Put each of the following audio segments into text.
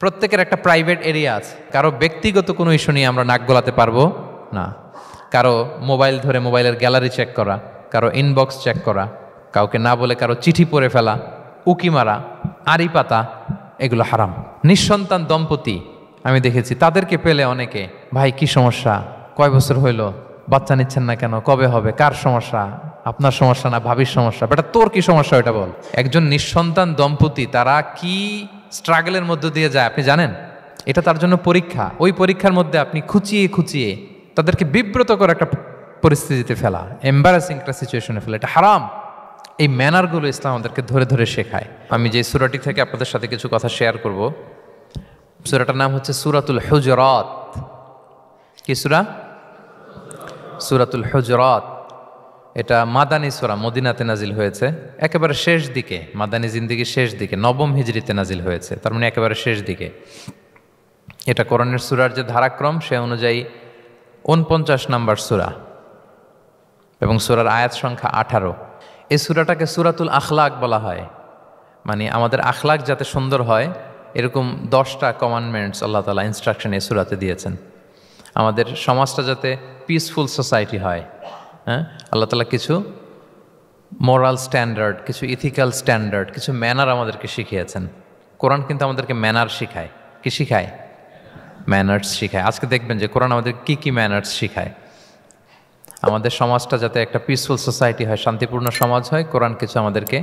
প্রত্যেকের একটা private area আছে। কারো ব্যক্তিগত কোনো ইস্যু নিয়ে আমরা নাক গলাতে পারবো না। কারো মোবাইল ধরে মোবাইলের গ্যালারি চেক করা, কারো ইনবক্স চেক করা, কাউকে না বলে কারো চিঠি পড়ে ফেলা, উকি মারা, আড়ি পাতা, এগুলো হারাম। নিঃসন্তান দম্পতি আমি দেখেছি, তাদেরকে পেলে অনেকে, ভাই কি সমস্যা, কয় বছর হইল, বাচ্চা নিচ্ছেন না কেন, কবে হবে, কার সমস্যা, আপনার সমস্যা না ভাবির সমস্যা, বেটা তোর কি সমস্যা ওটা বল। একজন নিঃসন্তান দম্পতি তারা কি স্ট্রাগলের মধ্য দিয়ে যায় আপনি জানেন? এটা তার জন্য পরীক্ষা। ওই পরীক্ষার মধ্যে আপনি খুঁচিয়ে খুঁচিয়ে তাদেরকে বিব্রত করে একটা পরিস্থিতিতে ফেলা, এম্বারাসিং একটা সিচুয়েশনে ফেলা, এটা হারাম। এই ম্যানারগুলো ইসলাম আমাদেরকে ধরে ধরে শেখায়। আমি যে সূরাটি থেকে আপনাদের সাথে কিছু কথা শেয়ার করব, সূরাটার নাম হচ্ছে সূরাতুল হুজুরাত। কি সূরা? সূরাতুল হুজুরাত। এটা মাদানী সূরা, মদিনাতে নাজিল হয়েছে, একেবারে শেষ দিকে, মাদানী জিন্দেগির শেষ দিকে, নবম হিজরিতে নাজিল হয়েছে, তার মানে একেবারে শেষ দিকে। এটা কোরআনের সূরার যে ধারাক্রম সে অনুযায়ী 49 নম্বর সূরা এবং সূরার আয়াত সংখ্যা 18। এই সূরাটাকে সূরাতুল আখলাক বলা হয়, মানে আমাদের আখলাক যাতে সুন্দর হয় এরকম 10টা কমান্ডমেন্টস আল্লাহ তাআলা ইনস্ট্রাকশন এই সূরাতে দিয়েছেন। আমাদের সমাজটা যাতে পিসফুল সোসাইটি হয়, হ্যাঁ, আল্লাহ তাআলা কিছু মোরাল স্ট্যান্ডার্ড, কিছু ইথিক্যাল স্ট্যান্ডার্ড, কিছু ম্যানার আমাদেরকে শিখিয়েছেন। কোরআন কিন্তু আমাদেরকে ম্যানার শিখায়। কি শিখায়? ম্যানার্স শিখায়। আজকে দেখবেন যে কোরআন আমাদের কি কি ম্যানার্স শিখায়। আমাদের সমাজটা যাতে একটা পিসফুল সোসাইটি হয়, শান্তিপূর্ণ সমাজ হয়, কোরআন কিছু আমাদেরকে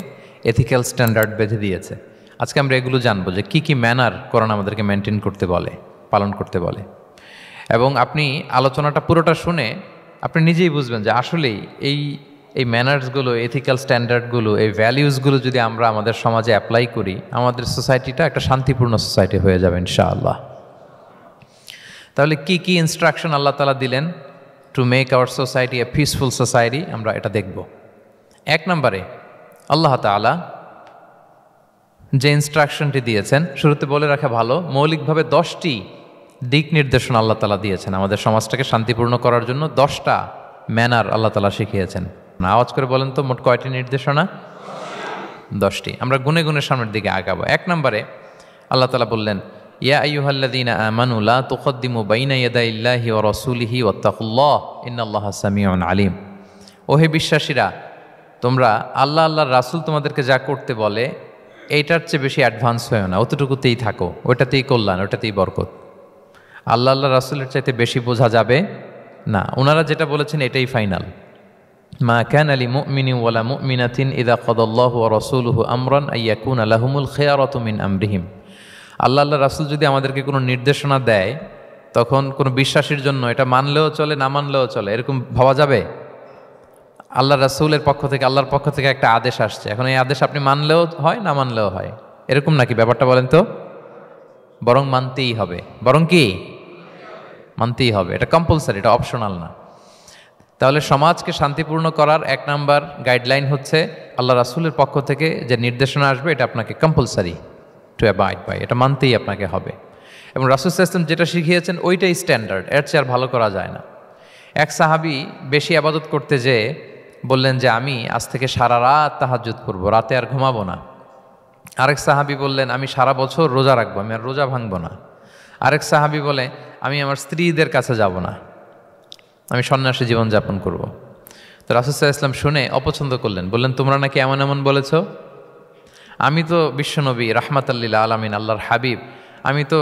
এথিক্যাল স্ট্যান্ডার্ড বেঁধে দিয়েছে। আজকে আমরা এগুলো জানবো যে কি কি ম্যানার কোরআন আমাদেরকে মেনটেন করতে বলে, পালন করতে বলে। এবং আপনি আলোচনাটা পুরোটা শুনে আপনি নিজেই বুঝবেন যে আসলেই এই ম্যানার্সগুলো, এথিক্যাল স্ট্যান্ডার্ডগুলো, এই ভ্যালিউসগুলো যদি আমরা আমাদের সমাজে অ্যাপ্লাই করি, আমাদের সোসাইটিটা একটা শান্তিপূর্ণ সোসাইটি হয়ে যাবে ইনশাআল্লাহ। তাহলে কি কি ইনস্ট্রাকশন আল্লাহ তাআলা দিলেন to make our society a peaceful society, আমরা এটা দেখব। 1 নম্বরে আল্লাহ তাআলা যে ইনস্ট্রাকশনটি দিয়েছেন, শুরুতে বলে রাখা ভালো, মৌলিকভাবে 10টি দিক নির্দেশনা আল্লাহ তাআলা দিয়েছেন আমাদের সমাজটাকে শান্তিপূর্ণ করার জন্য। 10টা ম্যানার আল্লাহ তাআলা শিখিয়েছেন। আওয়াজ করে বলেন তো মোট কয়টি নির্দেশনা? 10টি। আমরা গুনে গুনে সামনের দিকে আগাবো। 1 নম্বরে আল্লাহ তাআলা বললেন, ইয়া আইয়ুহাল্লাযীনা আমানু লা তুকদ্দিমু বাইনা ইয়াদাইল্লাহি ওয়া রাসূলিহি ওয়াত্তাকুল্লাহ ইন্নাল্লাহা সামিউন আলীম। ওহে বিশ্বাসীরা, তোমরা আল্লাহ আল্লাহর রাসূল তোমাদেরকে যা করতে বলে এইটার চেয়ে বেশি অ্যাডভান্স হয়েও না, অতটুকুতেই থাকো, ওটাতেই কল্যাণ, ওটাতেই বরকত। আল্লাহ আল্লাহ রাসূলের চাইতে বেশি বোঝা যাবে না, ওনারা যেটা বলেছেন এটাই ফাইনাল। মা কানা লিমুমিনিন ওয়ালা মুমিনাতিন ইযা কাদাল্লাহু ওয়া রাসূলুহু আমরান আইয়াকুনা লাহুমুল খিয়ারাতু মিন আমরিহিম। আল্লাহ আল্লাহ রাসূল যদি আমাদেরকে কোনো নির্দেশনা দেয়, তখন কোনো বিশ্বাসীর জন্য এটা মানলেও চলে, না মানলেও চলে, এরকম ভাবা যাবে? আল্লাহ রাসূলের পক্ষ থেকে, আল্লাহর পক্ষ থেকে একটা আদেশ আসছে, এখন এই আদেশ আপনি মানলেও হয়, না মানলেও হয়, এরকম নাকি ব্যাপারটা বলেন তো? বরং মানতেই হবে। বরং কি? মানতেই হবে। এটা কম্পালসারি, এটা অপশনাল না। তাহলে সমাজকে শান্তিপূর্ণ করার 1 নাম্বার গাইডলাইন হচ্ছে আল্লাহ রাসূলের পক্ষ থেকে যে নির্দেশনা আসবে এটা আপনাকে কম্পালসারি টু অ্যাবাইড বাই, এটা মানতেই আপনাকে হবে। এবং রাসূল সাল্লাল্লাহু আলাইহি ওয়াসাল্লাম যেটা শিখিয়েছেন ওইটাই স্ট্যান্ডার্ড, এর চেয়ে আর ভালো করা যায় না। এক সাহাবী বেশি ইবাদত করতে যেয়ে বললেন যে আমি আজ থেকে সারা রাত তাহাজ্জুদ করব, রাতে আর ঘুমাবো না। আরেক সাহাবী বললেন আমি সারা বছর রোজা রাখবো, আমি আর রোজা ভাঙবো না। আরেক সাহাবী বলে আমি আমার স্ত্রীদের কাছে যাব না, আমি সন্ন্যাসী জীবনযাপন করব। তো রাসূল সাল্লাল্লাহু আলাইহি ওয়াসাল্লাম শুনে অপছন্দ করলেন, বললেন তোমরা নাকি এমন এমন বলেছ, আমি তো বিশ্বনবী রাহমাতাল লিল আলামিন, আল্লাহর হাবিব, আমি তো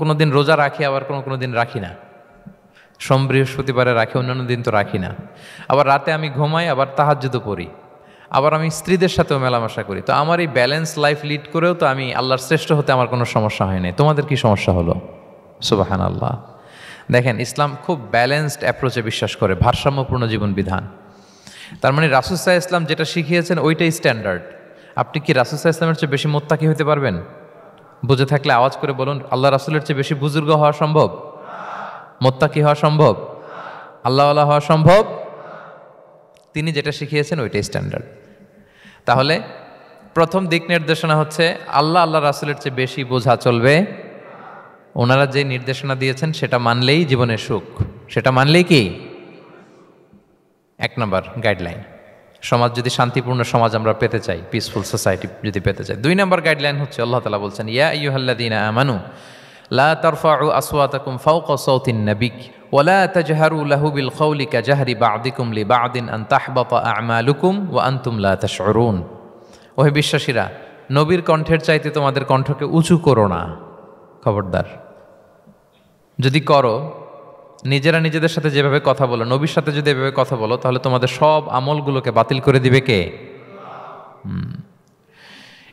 কোনো দিন রোজা রাখি, আবার কোনো দিন রাখি না, সোম বৃহস্পতিবারে রাখি, অন্যান্য দিন তো রাখি না। আবার রাতে আমি ঘুমাই, আবার তাহাজ্জুদও পড়ি, আবার আমি স্ত্রীদের সাথেও মেলামেশা করি। তো আমার এই ব্যালেন্স লাইফ লিড করেও তো আমি আল্লাহর শ্রেষ্ঠ হতে আমার কোনো সমস্যা হয় নাই, তোমাদের কি সমস্যা হলো? সুবহানাল্লাহ। দেখেন, ইসলাম খুব ব্যালেন্সড অ্যাপ্রোচে বিশ্বাস করে, ভারসাম্যপূর্ণ জীবন বিধান। তার মানে রাসূল সাল্লাল্লাহু আলাইহি ওয়াসাল্লাম যেটা শিখিয়েছেন ওইটাই স্ট্যান্ডার্ড। আপনি কি রাসূল সাল্লাল্লাহু আলাইহি ওয়াসাল্লামের চেয়ে বেশি মুত্তাকি হতে পারবেন? বুঝে থাকলে আওয়াজ করে বলুন, আল্লাহ রাসূলের চেয়ে বেশি বুজুর্গ হওয়া সম্ভব? মুত্তাকি হওয়া সম্ভব? আল্লাহওয়ালা হওয়া সম্ভব? তিনি যেটা শিখিয়েছেন ওইটাই স্ট্যান্ডার্ড। তাহলে প্রথম দিক নির্দেশনা হচ্ছে আল্লাহ আল্লাহ রাসূলের চেয়ে বেশি বোঝা চলবে। ওনারা যে নির্দেশনা দিয়েছেন সেটা মানলেই জীবনের সুখ, সেটা মানলেই কি 1 নম্বর গাইডলাইন। সমাজ যদি শান্তিপূর্ণ সমাজ আমরা পেতে চাই, পিসফুল সোসাইটি যদি পেতে চাই, 2 নম্বর গাইডলাইন হচ্ছে আল্লাহ তাআলা বলছেন, ইয়া আইয়ুহাল্লাযীনা আমানু লা তারফাউ আসওয়াতাকুম ফাওকা সাওতিন নাবী ওয়া লা তাজহারু লাহু বিল কওলি কাজাহরি বা'দিকুম লিবা'দিন আন তাহবাতা আ'মালুকুম ওয়া আনতুম লা তাশউরুন। ওহে বিশ্বাসীরা, নবীর কণ্ঠের চাইতে তোমাদের কণ্ঠকে উঁচু করো না, খবরদার। যদি করো, নিজেরা নিজেদের সাথে যেভাবে কথা বলো, নবীর সাথে যদি এভাবে কথা বলো, তাহলে তোমাদের সব আমলগুলোকে বাতিল করে দিবে কে?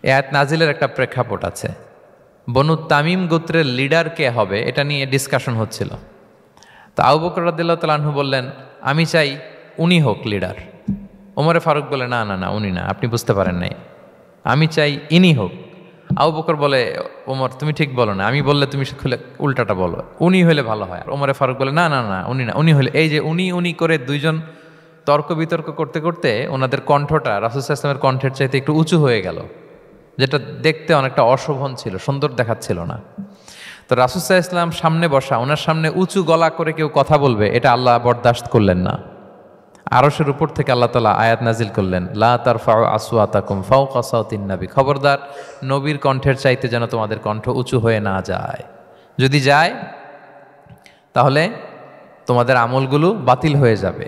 এই আয়াত নাজিলের একটা প্রেক্ষাপট আছে। বনু তামিম গোত্রের লিডার কে হবে এটা নিয়ে ডিসকাশন হচ্ছিল। তো আবু বকর রাদিয়াল্লাহু তাআলা আনহু বললেন, আমি চাই উনি হোক লিডার। ওমরে ফারুক বলে, না না না, উনি না, আপনি বুঝতে পারেন নাই, আমি চাই ইনি হোক। আবু বকর বলে, ওমর তুমি ঠিক বলো না, আমি বললে তুমি খুলে উল্টাটা বলো, উনি হলে ভালো হয়। ওমরে ফারুক বলে, না না না, উনি না, উনি হলে। এই যে উনি উনি করে দুইজন তর্ক বিতর্ক করতে করতে ওনাদের কণ্ঠটা রাসূল সাল্লাল্লাহু আলাইহি ওয়াসাল্লামের কণ্ঠের চাইতে একটু উঁচু হয়ে গেল, যেটা দেখতে অনেকটা অশোভন ছিল, সুন্দর দেখাচ্ছিল না। তো রাসূল সাল্লাল্লাহু আলাইহি ওয়াসাল্লাম সামনে বসা, ওনার সামনে উঁচু গলা করে কেউ কথা বলবে, এটা আল্লাহ বরদাশত করলেন না। আরশের উপর থেকে আল্লাহ তাআলা আয়াত নাজিল করলেন, লা তারফাউ আসওয়াতাকুম ফাওকা সাওতিন নবী, খবরদার নবীর কণ্ঠের চাইতে যেন তোমাদের কণ্ঠ উঁচু হয়ে না যায়। যদি যায় তাহলে তোমাদের আমলগুলো বাতিল হয়ে যাবে,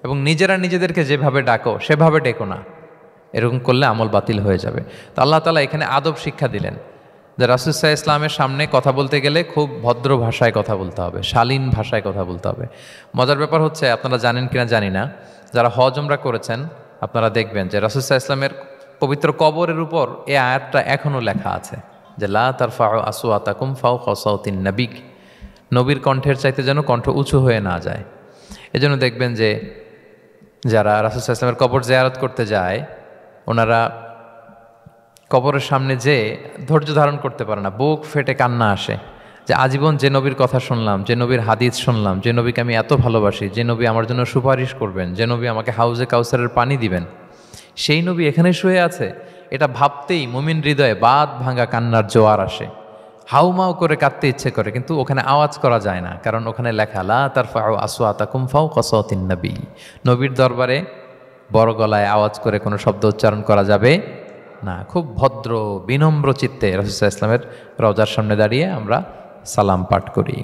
এবং নিজেরা নিজেদেরকে যেভাবে ডাকো সেভাবে ডেকো না, এরকম করলে আমল বাতিল হয়ে যাবে। তো আল্লাহ তাআলা এখানে আদব শিক্ষা দিলেন যে রাসূল সাল্লাল্লাহু আলাইহি ওয়াসাল্লামের সামনে কথা বলতে গেলে খুব ভদ্র ভাষায় কথা বলতে হবে, শালীন ভাষায় কথা বলতে হবে। মজার ব্যাপার হচ্ছে, আপনারা জানেন কিনা জানি না, যারা হজ উমরা করেছেন আপনারা দেখবেন যে রাসূল সাল্লাল্লাহু আলাইহি ওয়াসাল্লামের পবিত্র কবরের উপর এই আয়াতটা এখনও লেখা আছে যে লা তারফাউ আসওয়াতাকুম ফাওকা সাওতিন নবী, নবীর কণ্ঠের চাইতে যেন কণ্ঠ উঁচু হয়ে না যায়। এজন্য দেখবেন যে যারা রাসূল সাল্লাল্লাহু আলাইহি ওয়াসাল্লামের কবর জিয়ারত করতে যায়, ওনারা কবরের সামনে যে ধৈর্য ধারণ করতে পারে না, বুক ফেটে কান্না আসে যে আজীবন যে নবীর কথা শুনলাম, যে নবীর হাদিস শুনলাম, যে নবীকে আমি এত ভালোবাসি, যে নবী আমার জন্য সুপারিশ করবেন, যে নবী আমাকে হাউজে কাউসারের পানি দিবেন, সেই নবী এখানে শুয়ে আছে। এটা ভাবতেই মুমিন হৃদয়ে বাঁধ ভাঙা কান্নার জোয়ার আসে, হাউমাউ করে কাঁদতে ইচ্ছে করে, কিন্তু ওখানে আওয়াজ করা যায় না, কারণ ওখানে লেখা লা তারফাউ আসওয়াতাকুম ফাওকা সাওতিন নবী, নবীর দরবারে বড় গলায় আওয়াজ করে কোনো শব্দ উচ্চারণ করা যাবে না। খুব ভদ্র বিনম্র চিত্তে রাসূল সাল্লাল্লাহু আলাইহি ওয়াসাল্লামের রওজার সামনে দাঁড়িয়ে আমরা সালাম পাঠ করি।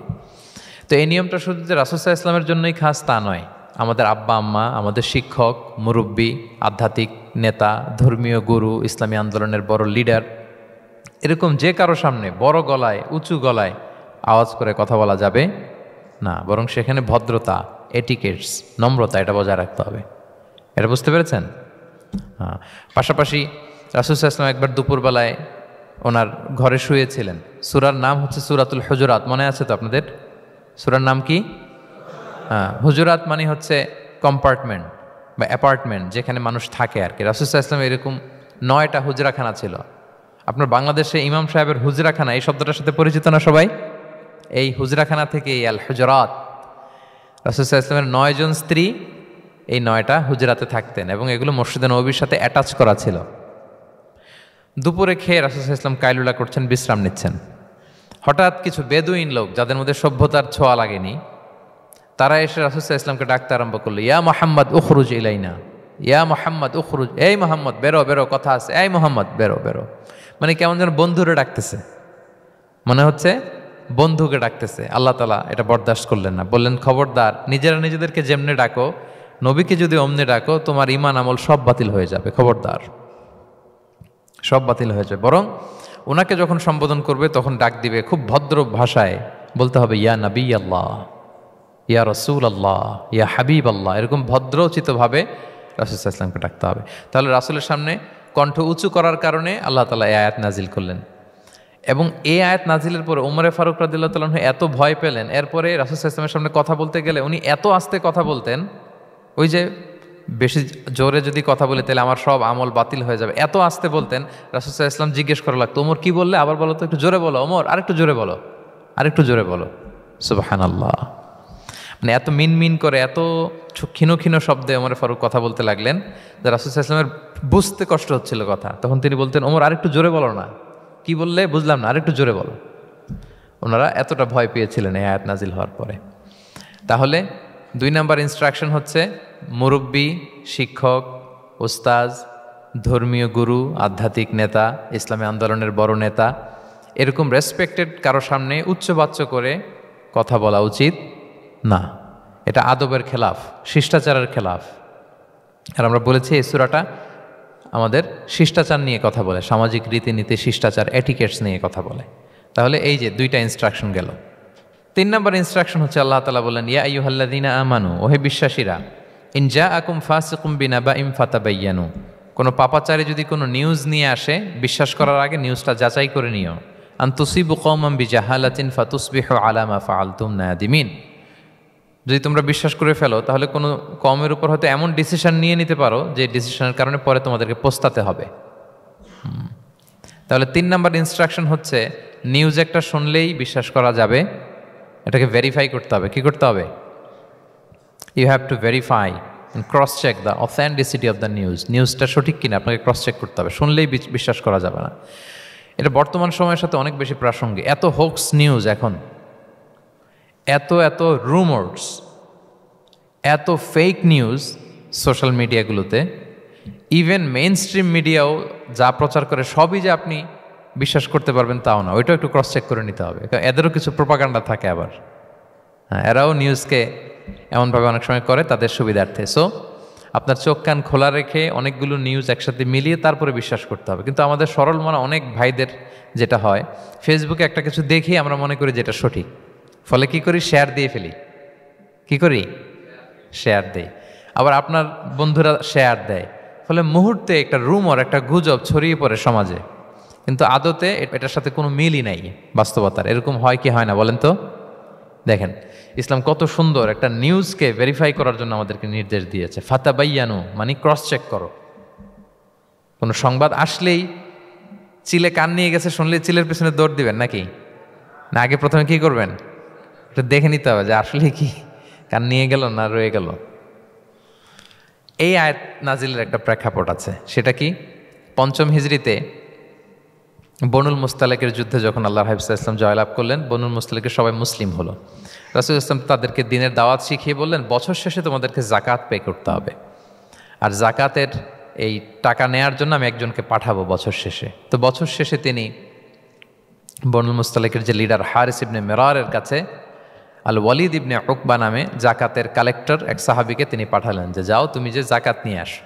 তো এই নিয়মটা শুধু যে রাসূল সাল্লাল্লাহু আলাইহি ওয়াসাল্লামের জন্যই খাস তা নয়, আমাদের আব্বা আম্মা, আমাদের শিক্ষক, মুরব্বী, আধ্যাত্মিক নেতা, ধর্মীয় গুরু, ইসলামী আন্দোলনের বড় লিডার, এরকম যে কারো সামনে বড় গলায় উঁচু গলায় আওয়াজ করে কথা বলা যাবে না, বরং সেখানে ভদ্রতা, এটিকেটস, নম্রতা, এটা বজায় রাখতে হবে। এটা বুঝতে পেরেছেন? হ্যাঁ। পাশাপাশি রাসূল সাল্লাল্লাহু আলাইহি ওয়াসাল্লাম একবার দুপুরবেলায় ওনার ঘরে শুয়েছিলেন। সূরার নাম হচ্ছে সূরাতুল হুজুরাত, মনে আছে তো আপনাদের? সূরার নাম কি? হ্যাঁ, হুজুরাত মানে হচ্ছে কম্পার্টমেন্ট বা অ্যাপার্টমেন্ট, যেখানে মানুষ থাকে আর কি। রাসূল সাল্লাল্লাহু আলাইহি ওয়াসাল্লাম এরকম 9টা হুজরাখানা ছিল। আপনার বাংলাদেশে ইমাম সাহেবের হুজরাখানা, এই শব্দটার সাথে পরিচিত না সবাই? এই হুজরাখানা থেকে আল হুজরাত। রাসূল সাল্লাল্লাহু আলাইহি ওয়াসাল্লামের 9 জন স্ত্রী এই 9টা হুজরাতে থাকতেন, এবং এগুলো মসজিদে নববীর সাথে অ্যাটাচ করা ছিল। দুপুরে খেয়ে রাসূল সাল্লাল্লাহু আলাইহি ওয়াসাল্লাম কাইলুলা করছেন, বিশ্রাম নিচ্ছেন। হঠাৎ কিছু বেদুইন লোক, যাদের মধ্যে সভ্যতার ছোঁয়া লাগেনি, তারা এসে রাসূল সাল্লাল্লাহু আলাইহি ওয়াসাল্লামকে ডাকতে আরম্ভ করলো, ইয়া মুহাম্মদ উখরুজ ইলাইনা, ইয়া মুহাম্মদ উখরুজ, এই মুহাম্মদ বেরো বেরো, কথা আছে, এই মুহাম্মদ বেরো বেরো। মানে কেমন যেন বন্ধুরে ডাকতেছে, মনে হচ্ছে বন্ধুকে ডাকতেছে। আল্লাহ তাআলা এটা বরদাস্ত করলেন না, বললেন খবরদার, নিজেরা নিজেদেরকে যেমনে ডাকো, নবীকে যদি অমনে ডাকো, তোমার ঈমান আমল সব বাতিল হয়ে যাবে, খবরদার, সব বাতিল হয়ে যাবে। বরং ওনাকে যখন সম্বোধন করবে তখন ডাক দিবে খুব ভদ্র ভাষায়, বলতে হবে ইয়া নবী আল্লাহ, ইয়া রসুল আল্লাহ, ইয়া হাবিব আল্লাহ, এরকম ভদ্রোচিতভাবে রাসূল সাল্লাল্লাহু আলাইহি ওয়াসাল্লামকে ডাকতে হবে। তাহলে রাসূলের সামনে কণ্ঠ উঁচু করার কারণে আল্লাহ তাআলা এই আয়াত নাজিল করলেন, এবং এই আয়াত নাজিলের পরে ওমরে ফারুক রাদিয়াল্লাহু তাআলা আনহু এত ভয় পেলেন। এরপরে রাসূল সাল্লাল্লাহু আলাইহি ওয়াসাল্লামের সামনে কথা বলতে গেলে উনি এত আস্তে কথা বলতেন, ওই যে বেশি জোরে যদি কথা বলে তাহলে আমার সব আমল বাতিল হয়ে যাবে, এত আস্তে বলতেন। রাসূল সাল্লাল্লাহু আলাইহি ওয়াসাল্লাম জিজ্ঞেস করা লাগতো, ওমর কি বললে, আবার বলো তো, একটু জোরে বলো ওমর, আরেকটু জোরে বলো, আরেকটু জোরে বলো। সুবহানাল্লাহ। মানে এত মিন মিন করে, এত ক্ষীণ ক্ষীণ শব্দে ওমর ফারুক কথা বলতে লাগলেন যে রাসূল সাল্লাল্লাহু আলাইহি ওয়াসাল্লামের বুঝতে কষ্ট হচ্ছিল কথা। তখন তিনি বলতেন, ওমর আরেকটু জোরে বলো না, কি বললে বুঝলাম না, আরেকটু জোরে বলো। ওনারা এতটা ভয় পেয়েছিলেন এই আয়াত নাজিল হওয়ার পরে। তাহলে 2 নাম্বার ইনস্ট্রাকশন হচ্ছে মুরব্বী, শিক্ষক, ওস্তাজ, ধর্মীয় গুরু, আধ্যাত্মিক নেতা, ইসলামী আন্দোলনের বড় নেতা, এরকম রেসপেক্টেড কারো সামনে উচ্চবাচ্য করে কথা বলা উচিত না। এটা আদবের খেলাফ, শিষ্টাচারের খেলাফ। আর আমরা বলেছি এই সূরাটা আমাদের শিষ্টাচার নিয়ে কথা বলে, সামাজিক রীতিনীতি, শিষ্টাচার, এটিকেটস নিয়ে কথা বলে। তাহলে এই যে দুইটা ইনস্ট্রাকশন গেল। 3 নম্বর ইনস্ট্রাকশন হচ্ছে আল্লাহ তাআলা বলেন, ইয়া আইয়ুহাল্লাযীনা আমানু, ওহে বিশ্বাসীরা, ইন জাআকুম ফাসিকুম বিনাবাইন ফাতাবায়ানু, কোনো পাপাচারী যদি কোনো নিউজ নিয়ে আসে, বিশ্বাস করার আগে নিউজটা যাচাই করে নিও। আন তুসিবু কওমান বিজাহালাতিন ফাতুসবিহু আলা মা ফাআলতুম নাদিমিন, যদি তোমরা বিশ্বাস করে ফেলো তাহলে কোনো কওমের উপর হয়তো এমন ডিসিশন নিয়ে নিতে পারো যে ডিসিশনের কারণে পরে তোমাদেরকে পস্তাতে হবে। তাহলে 3 নম্বর ইনস্ট্রাকশন হচ্ছে নিউজ একটা শুনলেই বিশ্বাস করা যাবে, এটাকে ভেরিফাই করতে হবে। কি করতে হবে? You have to verify and cross check the authenticity of the news. নিউজটা সঠিক কিনা আপনাকে ক্রস চেক করতে হবে, শুনলেই বিশ্বাস করা যাবে না। এটা বর্তমান সময়ের সাথে অনেক বেশি প্রাসঙ্গিক। এত হোক্স নিউজ এখন, এত রুমার্স, এত ফেক নিউজ সোশ্যাল মিডিয়াগুলোতে, ইভেন মেইন স্ট্রিম মিডিয়াও যা প্রচার করে সবই যে আপনি বিশ্বাস করতে পারবেন তাও না, ওইটাও একটু ক্রস চেক করে নিতে হবে। এদেরও কিছু প্রোপাগান্ডা থাকে আবার, হ্যাঁ, এরাও নিউজকে এমনভাবে অনেক সময় করে তাদের সুবিধার্থে। সো আপনার চোখ কান খোলা রেখে অনেকগুলো নিউজ একসাথে মিলিয়ে তারপরে বিশ্বাস করতে হবে। কিন্তু আমাদের সরল মনা অনেক ভাইদের যেটা হয়, ফেসবুকে একটা কিছু দেখি আমরা মনে করি যেটা সঠিক, ফলে কি করি? শেয়ার দিয়ে ফেলি। কি করি? শেয়ার দেই। আবার আপনার বন্ধুরা শেয়ার দেয়, ফলে মুহূর্তে একটা রুমর, একটা গুজব ছড়িয়ে পড়ে সমাজে। কিন্তু আদতে এটার সাথে কোনো মিলই নাই বাস্তবতার। এরকম হয় কি হয় না বলেন তো? দেখেন ইসলাম কত সুন্দর একটা নিউজকে ভেরিফাই করার জন্য আমাদেরকে নির্দেশ দিয়েছে। ফাতাবাইয়ানু মানে ক্রস চেক করো। কোনো সংবাদ আসলেই চিলে কান নিয়ে গেছে শুনলে চিলের পেছনে দৌড় দিবেন নাকি? না, আগে প্রথমে কি করবেন? একটু দেখে নিতে হবে যে আসলে কি কান নিয়ে গেল না রয়ে গেল। এই আয়াত নাজিলের একটা প্রেক্ষাপট আছে, সেটা কি? 5ম হিজরিতে বনুল মুস্তালিকের যুদ্ধে যখন আল্লাহ হাবিব ইসলাম জয়লাভ করলেন, বনুল মুস্তালিকের সবাই মুসলিম হলো। রাসূল ইসলাম তাদেরকে দিনের দাওয়াত শিখিয়ে বললেন, বছর শেষে তোমাদেরকে জাকাত পে করতে হবে, আর জাকাতের এই টাকা নেয়ার জন্য আমি একজনকে পাঠাবো বছর শেষে। তো বছর শেষে তিনি বনুল মুস্তালিকের যে লিডার হারিস ইবনে মিরারের কাছে আল ওয়ালিদ ইবনে উকবা নামে জাকাতের কালেক্টর এক সাহাবীকে তিনি পাঠালেন যে যাও তুমি যে জাকাত নিয়ে আসো।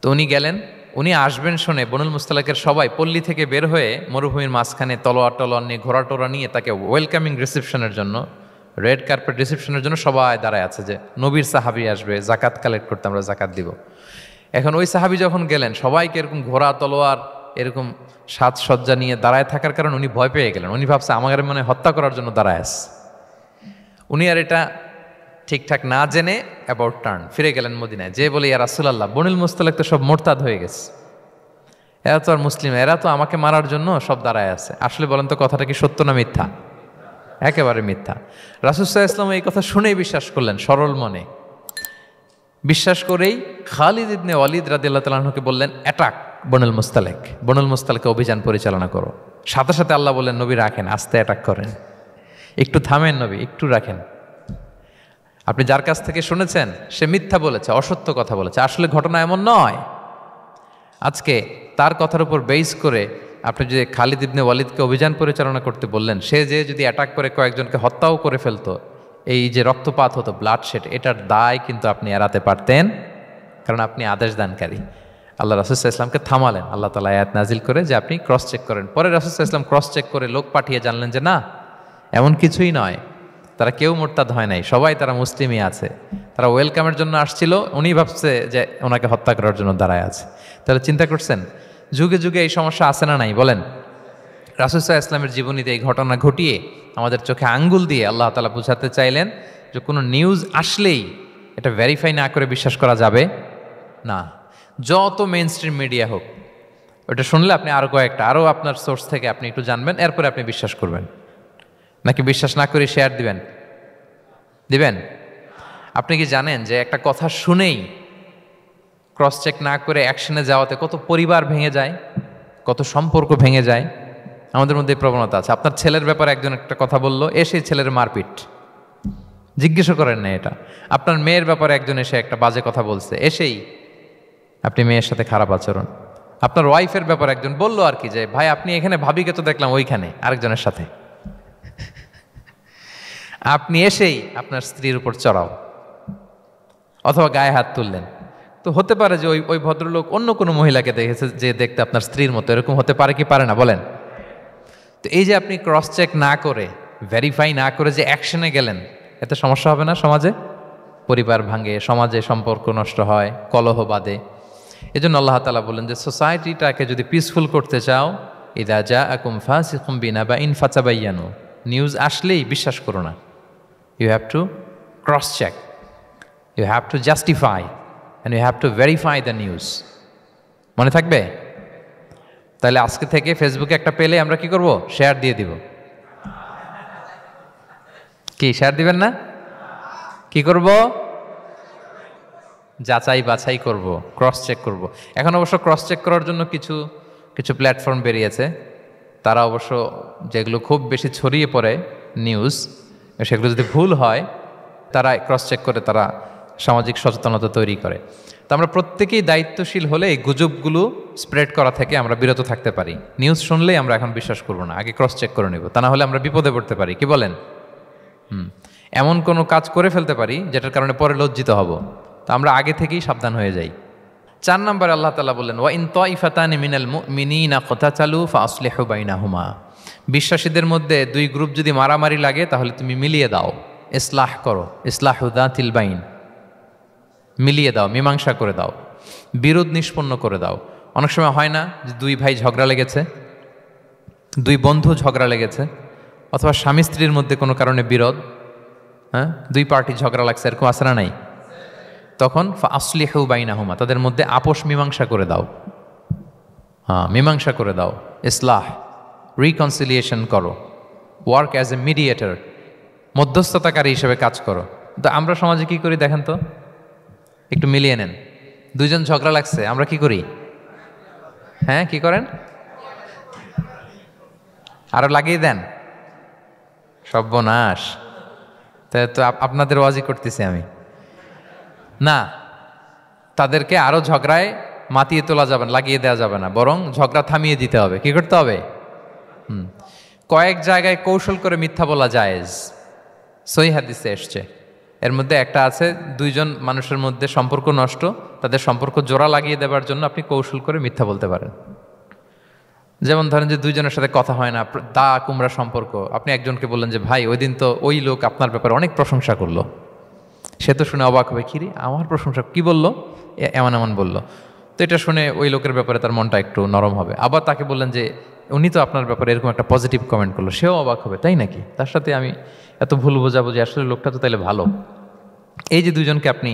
তো উনি গেলেন। উনি আসবেন শুনে বনুল মুস্তালিকের সবাই পল্লী থেকে বের হয়ে মরুভূমির মাঝখানে তলোয়ার নিয়ে, ঘোড়া টোরা নিয়ে তাকে ওয়েলকামিং রিসেপশনের জন্য, রেড কার্পেট রিসেপশনের জন্য সবাই দাঁড়ায় আছে যে নবীর সাহাবী আসবে, জাকাত কালেক্ট করতে, আমরা জাকাত দিব। এখন ওই সাহাবী যখন গেলেন, সবাইকে এরকম ঘোড়া তলোয়ার এরকম সাজসজ্জা নিয়ে দাঁড়ায় থাকার কারণে উনি ভয় পেয়ে গেলেন। উনি ভাবছে আমাদের মনে হত্যা করার জন্য দাঁড়ায় আছে। উনি আর এটা ঠিকঠাক না জেনে অ্যাবাউট টার্ন ফিরে গেলেন মদিনায়, যে বলে ইয়া রাসূলুল্লাহ, বনুল মুস্তালিক তো সব মোরতাদ হয়ে গেছে, এরা তো আর মুসলিম, এরা তো আমাকে মারার জন্য সব দাঁড়ায় আছে। আসলে বলেন তো কথাটা কি সত্য না মিথ্যা? একেবারে মিথ্যা। রাসূল সাল্লাল্লাহু আলাইহি ওয়াসাল্লাম এই কথা শুনেই বিশ্বাস করলেন সরল মনে। বিশ্বাস করেই খালিদ ইবনে ওয়ালিদ রাদিয়াল্লাহু তাআলা আনহুকে বললেন, অ্যাটাক বনুল মুস্তালিক, বনুল মুস্তালিকে অভিযান পরিচালনা করো। সাথে সাথে আল্লাহ বললেন, নবী রাখেন, আস্তে অ্যাটাক করেন, একটু থামেন নবী, একটু রাখেন। আপনি যার কাছ থেকে শুনেছেন সে মিথ্যা বলেছে, অসত্য কথা বলেছে, আসলে ঘটনা এমন নয়। আজকে তার কথার উপর বেস করে আপনি যে খালিদ ইবনে ওয়ালিদকে অভিযান পরিচালনা করতে বললেন, সে যে যদি অ্যাটাক করে কয়েকজনকে হত্যাও করে ফেলতো, এই যে রক্তপাত হতো, ব্লাডশেড, এটার দায় কিন্তু আপনি এড়াতে পারতেন, কারণ আপনি আদেশ দানকারী। আল্লাহ রাসূল সাল্লাল্লাহু আলাইহি ওয়াসাল্লামকে থামালেন আল্লাহ তাআলা আয়াত নাজিল করে যে আপনি ক্রস চেক করেন। পরে রাসূল সাল্লাল্লাহু আলাইহি ওয়াসাল্লাম ক্রস চেক করে লোক পাঠিয়ে জানলেন যে না, এমন কিছুই নয়, তারা কেউ মোরতাদ হয় নাই, সবাই তারা মুসলিমই আছে, তারা ওয়েলকামের জন্য আসছিল, উনি ভাবছে যে ওনাকে হত্যা করার জন্য দাঁড়ায় আছে। তাহলে চিন্তা করছেন যুগে যুগে এই সমস্যা আছে না নাই বলেন? রাসূল সাল্লাল্লাহু আলাইহি ওয়াসাল্লামের জীবনীতে এই ঘটনা ঘটিয়ে আমাদের চোখে আঙ্গুল দিয়ে আল্লাহ তাআলা বোঝাতে চাইলেন যে কোনো নিউজ আসলেই এটা ভেরিফাই না করে বিশ্বাস করা যাবে না। যত মেইন স্ট্রিম মিডিয়া হোক, ওটা শুনলে আপনি আরও আপনার সোর্স থেকে আপনি একটু জানবেন, এরপরে আপনি বিশ্বাস করবেন। নাকি বিশ্বাস না করে শেয়ার দিবেন? আপনি কি জানেন যে একটা কথা শুনেই ক্রস চেক না করে অ্যাকশনে যাওয়াতে কত পরিবার ভেঙে যায়, কত সম্পর্ক ভেঙে যায়? আমাদের মধ্যে এই প্রবণতা আছে। আপনার ছেলের ব্যাপারে একজন একটা কথা বললো, এসে ছেলের মারপিট, জিজ্ঞেসও করেন না এটা। আপনার মেয়ের ব্যাপারে একজন এসে একটা বাজে কথা বলছে, এসেই আপনি মেয়ের সাথে খারাপ আচরণ, আপনার ওয়াইফের ব্যাপার একজন বললো আর কি যে ভাই আপনি এখানে ভাবিকে তো দেখলাম ওইখানে আরেকজনের সাথে, আপনি এসেই আপনার স্ত্রীর উপর চড়াও অথবা গায়ে হাত তুললেন, তো হতে পারে যে ওই ওই ভদ্রলোক অন্য কোনো মহিলাকে দেখেছে যে দেখতে আপনার স্ত্রীর মতো, এরকম হতে পারে কি পারে না বলেন? তো এই যে আপনি ক্রস চেক না করে, ভেরিফাই না করে যে অ্যাকশনে গেলেন, এতে সমস্যা হবে না সমাজে? পরিবার ভাঙে, সমাজে সম্পর্ক নষ্ট হয়, কলহ বাঁধে। এই জন্য আল্লাহ তাআলা বলেন যে সোসাইটিটাকে যদি পিসফুল করতে চাও, ইদা জাআকুম ফাসিকুম বিনাবাইন ফাতাবায়ানু, নিউজ আসলেই বিশ্বাস করো না, you have to cross check, you have to justify and you have to verify the news. মনে থাকবে? তাহলে আজকে থেকে ফেসবুকে একটা পেলে আমরা কি করব? শেয়ার দিয়ে দিব। কি শেয়ার দিবেন না? কি করব? যাচাই বাছাই করব, ক্রস চেক করব। এখন অবশ্য ক্রস চেক করার জন্য কিছু কিছু প্ল্যাটফর্ম বেরিয়েছে, তারা অবশ্য যেগুলো খুব বেশি ছড়িয়ে পড়ে নিউজ, সেগুলো যদি ভুল হয় তারা ক্রস চেক করে তারা সামাজিক সচেতনতা তৈরি করে। তো আমরা প্রত্যেকেই দায়িত্বশীল হলে এই গুজবগুলো স্প্রেড করা থেকে আমরা বিরত থাকতে পারি। নিউজ শুনলেই আমরা এখন বিশ্বাস করব না, আগে ক্রস চেক করে নেব, তা না হলে আমরা বিপদে পড়তে পারি। কি বলেন? এমন কোনো কাজ করে ফেলতে পারি যেটার কারণে পরে লজ্জিত হব, তো আমরা আগে থেকেই সাবধান হয়ে যাই। 4 নম্বরে আল্লাহ তাআলা বললেন ওয়া ইন তাইফাতানি মিনাল মুমিনিনা ক্তাতালু ফাআসলিহু বাইনাহুমা, বিশ্বাসীদের মধ্যে 2 গ্রুপ যদি মারামারি লাগে তাহলে তুমি মিলিয়ে দাও, ইসলাহ করো, ইসলাহু যাতিল বাইন, মিলিয়ে দাও, মীমাংসা করে দাও, বিরোধ নিষ্পন্ন করে দাও। অনেক সময় হয় না যে 2 ভাই ঝগড়া লেগেছে, 2 বন্ধু ঝগড়া লেগেছে, অথবা স্বামী স্ত্রীর মধ্যে কোনো কারণে বিরোধ, 2 পার্টি ঝগড়া লাগছে, এরকম আছে না নাই? তখন ফাআসলিহু বাইনাহুমা, তাদের মধ্যে আপোষ মীমাংসা করে দাও, মীমাংসা করে দাও, ইসলাহ, রিকনসিলিয়েশন করো, ওয়ার্ক অ্যাজ এ মিডিয়েটর, মধ্যস্থতাকারী হিসেবে কাজ করো। তো আমরা সমাজে কি করি দেখেন তো, একটু মিলিয়ে নেন। 2 জন ঝগড়া লাগছে, আমরা কি করি? হ্যাঁ, কি করেন? আরো লাগিয়ে দেন, সর্বনাশ। তাই তো আপনাদের ওয়াজি করতেছি আমি না, তাদেরকে আরো ঝগড়ায় মাতিয়ে তোলা যাবে না, লাগিয়ে দেওয়া যাবে না, বরং ঝগড়া থামিয়ে দিতে হবে। কি করতে হবে? কয়েক জায়গায় কৌশল করে মিথ্যা বলা জায়েজ, সহিহ হাদিসে এসছে। এর মধ্যে একটা আছে 2 জন মানুষের মধ্যে সম্পর্ক নষ্ট, তাদের সম্পর্ক জোড়া লাগিয়ে দেওয়ার জন্য আপনি কৌশল করে মিথ্যা বলতে পারেন। যেমন ধরেন যে 2 জনের সাথে কথা হয় না, দা কুমড়া সম্পর্ক, আপনি একজনকে বললেন যে ভাই ওই দিন তো ওই লোক আপনার ব্যাপারে অনেক প্রশংসা করলো, সে তো শুনে অবাক হবে, কি রে আমার প্রশংসা, কি বললো, এমন এমন বললো। তো এটা শুনে ওই লোকের ব্যাপারে তার মনটা একটু নরম হবে। আবার তাকে বললেন যে উনি তো আপনার ব্যাপারে এরকম একটা পজিটিভ কমেন্ট করলো, সেও অবাক হবে, তাই নাকি, তার সাথে আমি এত ভুল বোঝাবো যে আসলে লোকটা তো তাইলে ভালো। এই যে 2 জনকে আপনি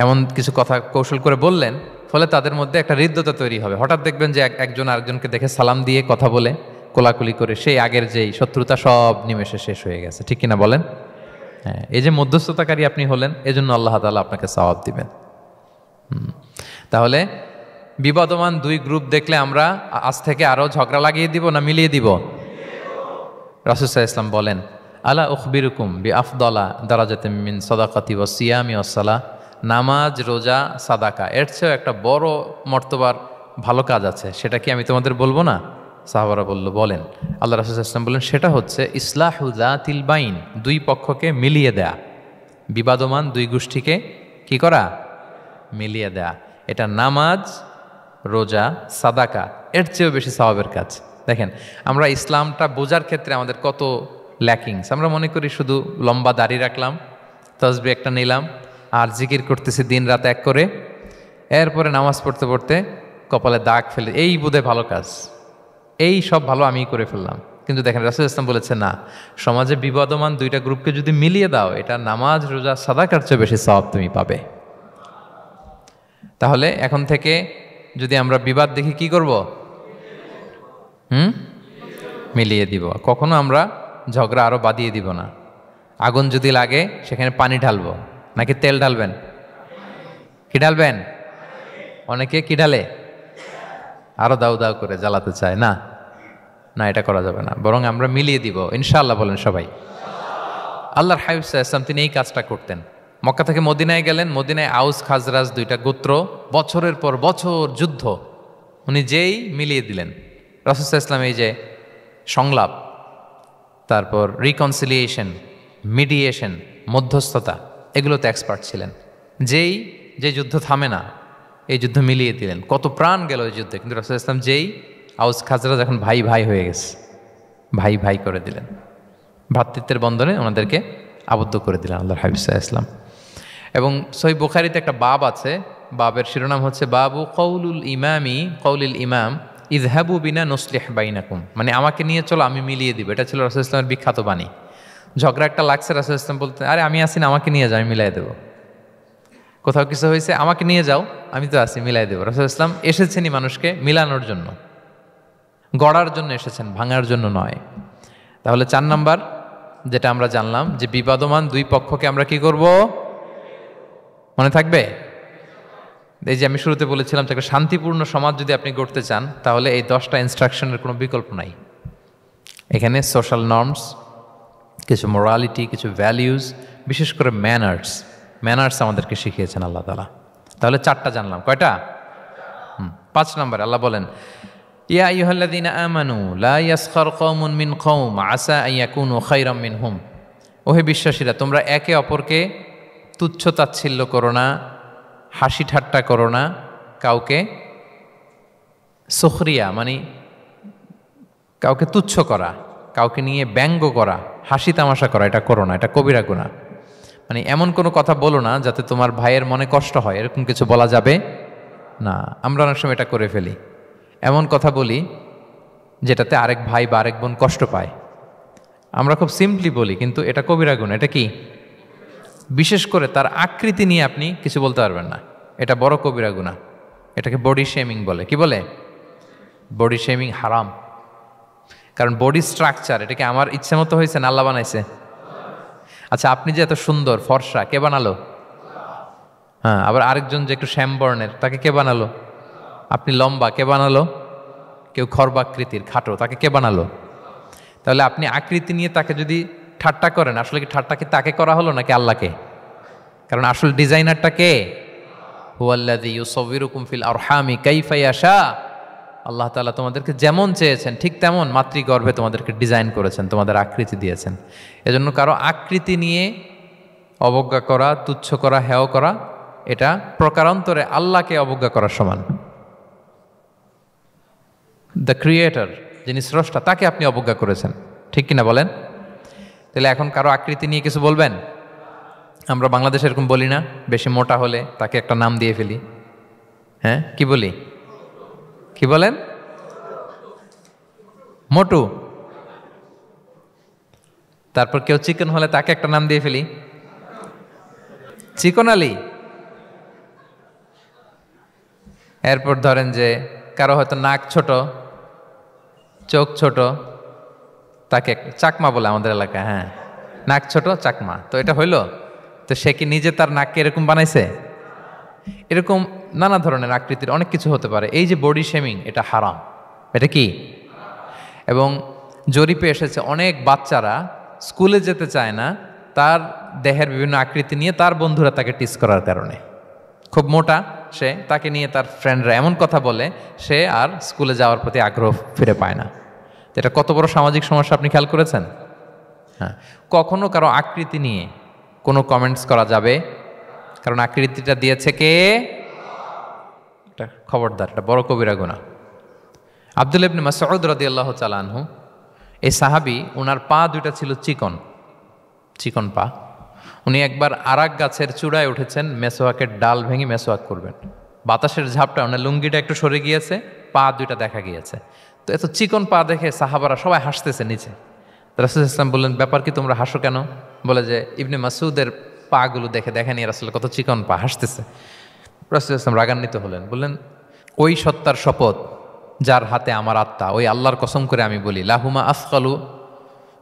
এমন কিছু কথা কৌশল করে বললেন, ফলে তাদের মধ্যে একটা হৃদ্যতা তৈরি হবে। হঠাৎ দেখবেন যে একজন আরেকজনকে দেখে সালাম দিয়ে কথা বলে কোলাকুলি করে সেই আগের যেই শত্রুতা সব নিমেষে শেষ হয়ে গেছে। ঠিক কিনা বলেন? হ্যাঁ, এই যে মধ্যস্থতাকারী আপনি হলেন, এজন্য আল্লাহ তাআলা আপনাকে সওয়াব দিবেন। তাহলে বিবাদমান 2 গ্রুপ দেখলে আমরা আজ থেকে আরো ঝগড়া লাগিয়ে দিব না মিলিয়ে দিব? রাসূল সাল্লাল্লাহু আলাইহি ওয়াসাল্লাম বলেন আলা উখবিরুকুম বিআফদালা দারাজাতিম মিন সাদাকাতি ওয়াস সিয়ামি ওয়াস সালাহ, নামাজ, রোজা, সাদাকা, এর চেয়েও একটা বড় মর্তবার ভালো কাজ আছে, সেটা কি আমি তোমাদের বলবো না? সাহাবারা বলল বলেন। আল্লাহ রাসূল সাল্লাল্লাহু আলাইহি ওয়াসাল্লাম বললেন সেটা হচ্ছে ইসলাহু যাতিল বাইন, 2 পক্ষকে মিলিয়ে দেয়া, বিবাদমান 2 গোষ্ঠীকে কি করা? মিলিয়ে দেয়া। এটা নামাজ, রোজা, সাদাকা এর চেয়েও বেশি সওয়াবের কাজ। দেখেন আমরা ইসলামটা বোঝার ক্ষেত্রে আমাদের কত ল্যাকিংস। আমরা মনে করি শুধু লম্বা দাড়ি রাখলাম, তাসবিহ একটা নিলাম আর জিকির করতেছি দিন রাত এক করে, এরপরে নামাজ পড়তে পড়তে কপালে দাগ ফেলে, এই বোধহয় ভালো কাজ, এই সব ভালো আমিই করে ফেললাম। কিন্তু দেখেন রাসূল ইসলাম বলেছে না, সমাজে বিবাদমান 2টা গ্রুপকে যদি মিলিয়ে দাও, এটা নামাজ, রোজা, সাদাকার চেয়ে বেশি সওয়াব তুমি পাবে। তাহলে এখন থেকে যদি আমরা বিবাদ দেখি কি করব? মিলিয়ে দিব। কখনো আমরা ঝগড়া আরো বাড়িয়ে দিব না। আগুন যদি লাগে সেখানে পানি ঢালবো নাকি তেল ঢালবেন? কি ঢালবেন? অনেকে কি ঢালে? আরো দাউ দাউ করে জ্বালাতে চায় না, না এটা করা যাবে না, বরং আমরা মিলিয়ে দিব ইনশাআল্লাহ। বলেন সবাই। আল্লাহর হাবিব সাল্লাল্লাহু আলাইহি ওয়াসাল্লাম তিনি এই কাজটা করতেন। মক্কা থেকে মদিনায় গেলেন, মদিনায় আউস খাজরাজ 2টা গোত্র বছরের পর বছর যুদ্ধ উনি যেই মিলিয়ে দিলেন। রাসূল সাল্লাল্লাহু আলাইহি ওয়াসাল্লাম এই যে সংলাপ, তারপর রিকনসিলিয়েশন, মিডিয়েশন, মধ্যস্থতা, এগুলোতে এক্সপার্ট ছিলেন। যে যুদ্ধ থামে না, এই যুদ্ধ মিলিয়ে দিলেন। কত প্রাণ গেল এই যুদ্ধে, কিন্তু রাসূল সাল্লাল্লাহু আলাইহি ওয়াসাল্লাম যেই আউস খাজরাজ এখন ভাই ভাই হয়ে গেছে, ভাই ভাই করে দিলেন, ভ্রাতৃত্বের বন্ধনে ওনাদেরকে আবদ্ধ করে দিলেন আল্লাহর হাবিব সাল্লাল্লাহু আলাইহি ওয়াসাল্লাম। এবং সহিহ বুখারীতে একটা বাব আছে, বাবের শিরোনাম হচ্ছে বাবু কৌলিল ইমাম ইযহাবু বিনা নুসলিহ বাইনাকুম, মানে আমাকে নিয়ে চলো আমি মিলিয়ে দিব। এটা ছিল রাসূল সাল্লাল্লাহু আলাইহি ওয়াসাল্লামের বিখ্যাত বাণী। ঝগড়া একটা লাগছে, রাসূল সাল্লাল্লাহু আলাইহি ওয়াসাল্লাম বলতেন, আরে আমি আসি না, আমাকে নিয়ে যাও, আমি মিলাই দেবো। কোথাও কিছু হয়েছে, আমাকে নিয়ে যাও, আমি তো আসি, মিলাই দেবো। রাসূল সাল্লাল্লাহু আলাইহি ওয়াসাল্লাম এসেছেনই মানুষকে মিলানোর জন্য, গড়ার জন্য এসেছেন, ভাঙার জন্য নয়। তাহলে 4 নাম্বার যেটা আমরা জানলাম যে বিবাদমান দুই পক্ষকে আমরা কি করব, মনে থাকবে? এই যে আমি শুরুতে বলেছিলাম যে একটা শান্তিপূর্ণ সমাজ যদি আপনি গড়তে চান, তাহলে এই 10টা ইনস্ট্রাকশনের কোনো বিকল্প নাই। এখানে সোশ্যাল নর্মস, কিছু মোরালিটি, কিছু ভ্যালিউজ, বিশেষ করে ম্যানার্স আমাদেরকে শিখিয়েছেন আল্লাহ তাআলা। তাহলে 4টা জানলাম, কয়টা? 5 নম্বরে আল্লাহ বলেন, ইয়া আইয়ুহাল্লাযীনা আমানু লা ইয়াসখার কওমুন মিন কওম আসা আন ইয়াকুনু খায়রাম মিনহুম। ওহে বিশ্বাসীরা, তোমরা একে অপরকে তুচ্ছ তাচ্ছিল্য করো না, হাসি ঠাট্টা করো না, কাউকে সুখরিয়া মানে কাউকে তুচ্ছ করা, কাউকে নিয়ে ব্যঙ্গ করা, হাসি তামাশা করা, এটা করো না, এটা কবিরা গুনাহ। মানে এমন কোনো কথা বলো না যাতে তোমার ভাইয়ের মনে কষ্ট হয়, এরকম কিছু বলা যাবে না। আমরা অনেক সময় এটা করে ফেলি, এমন কথা বলি যেটাতে আরেক ভাই বা আরেক বোন কষ্ট পায়। আমরা খুব সিম্পলি বলি, কিন্তু এটা কবিরা গুনাহ। এটা কি? বিশেষ করে তার আকৃতি নিয়ে আপনি কিছু বলতে পারবেন না, এটা বড় কবিরা গুনাহ। এটাকে বডি শেমিং বলে। কি বলে? বডি শেমিং হারাম। কারণ বডি স্ট্রাকচার, এটাকে আমার ইচ্ছে মতো হয়েছে না আল্লাহ বানাইছে? আচ্ছা, আপনি যে এত সুন্দর ফর্সা, কে বানালো? হ্যাঁ, আবার আরেকজন যে একটু শ্যামবর্ণের, তাকে কে বানালো? আপনি লম্বা, কে বানালো? কেউ খর্বাকৃতির, খাটো, তাকে কে বানালো? তাহলে আপনি আকৃতি নিয়ে তাকে যদি ঠাট্টা করেন, আসলে কি ঠাট্টা কি তাকে করা হলো নাকি আল্লাহকে? কারণ আসল ডিজাইনারটা কে? হুয়াল্লাযী ইউসাউবিরুকুম ফিল আরহামি কাইফা ইয়াশা। আল্লাহ তাআলা তোমাদেরকে যেমন চেয়েছেন ঠিক তেমন মাতৃগর্ভে তোমাদেরকে ডিজাইন করেছেন, তোমাদের আকৃতি দিয়েছেন। এজন্য কারো আকৃতি নিয়ে অবজ্ঞা করা, তুচ্ছ করা, হেয় করা, এটা প্রকারান্তরে আল্লাহকে অবজ্ঞা করার সমান। দ্য ক্রিয়েটর, যিনি স্রষ্টা, তাকে আপনি অবজ্ঞা করেছেন, ঠিক কিনা বলেন? তাহলে এখন কারো আকৃতি নিয়ে কিছু বলবেন? আমরা বাংলাদেশে এরকম বলি না? বেশি মোটা হলে তাকে একটা নাম দিয়ে ফেলি। হ্যাঁ, কি বলি? কি বলেন? মোটু। তারপর কেউ চিকন হলে তাকে একটা নাম দিয়ে ফেলি, চিকন আলী। এরপর ধরেন যে কারো হয়তো নাক ছোট, চোখ ছোট, তাকে চাকমা বলে আমাদের এলাকায়। হ্যাঁ, নাক ছোট, চাকমা। তো এটা হইলো? তো সে কি নিজে তার নাককে এরকম বানাইছে? এরকম নানা ধরনের আকৃতির অনেক কিছু হতে পারে। এই যে বডি শেমিং, এটা হারাম। এটা কি? এবং জরিপে এসেছে অনেক বাচ্চারা স্কুলে যেতে চায় না তার দেহের বিভিন্ন আকৃতি নিয়ে, তার বন্ধুরা তাকে টিস করার কারণে। খুব মোটা সে, তাকে নিয়ে তার ফ্রেন্ডরা এমন কথা বলে, সে আর স্কুলে যাওয়ার প্রতি আগ্রহ ফিরে পায় না। এটা কত বড় সামাজিক সমস্যা আপনি খেয়াল করেছেন? হ্যাঁ, কখনো কারো আকৃতি নিয়ে কোনো কমেন্টস করা যাবে? কারণ আকৃতিটা দিয়েছে কে? এটা খবরদার, এটা বড় কবিরা গুনাহ। আব্দুল্লাহ ইবনে মাসউদ রাদিয়াল্লাহু তাআলা আনহু, এই সাহাবী, ওনার পা দুইটা ছিল চিকন পা। উনি একবার আরাক গাছের চূড়ায় উঠেছেন, মেসোয়াকের ডাল ভেঙে মেসোয়াক করবেন। বাতাসের ঝাপটা, ওনার লুঙ্গিটা একটু সরে গিয়েছে, পা দুইটা দেখা গিয়েছে। তো এত চিকন পা দেখে সাহাবারা সবাই হাসতেছে নিচে। রাসূল সাল্লাল্লাহু আলাইহি ওয়াসাল্লাম বললেন, ব্যাপার কি, তোমরা হাসো কেন? বলে যে ইবনে মাসউদের পাগুলো দেখে দেখেনি রাসূল কত চিকন পা, হাসতেছে। রাসূল সাল্লাল্লাহু আলাইহি ওয়াসাল্লাম রাগান্বিত হলেন, বললেন, ওই সত্তার শপথ যার হাতে আমার আত্মা, ওই আল্লাহর কসম করে আমি বলি, লাহুমা আসকালু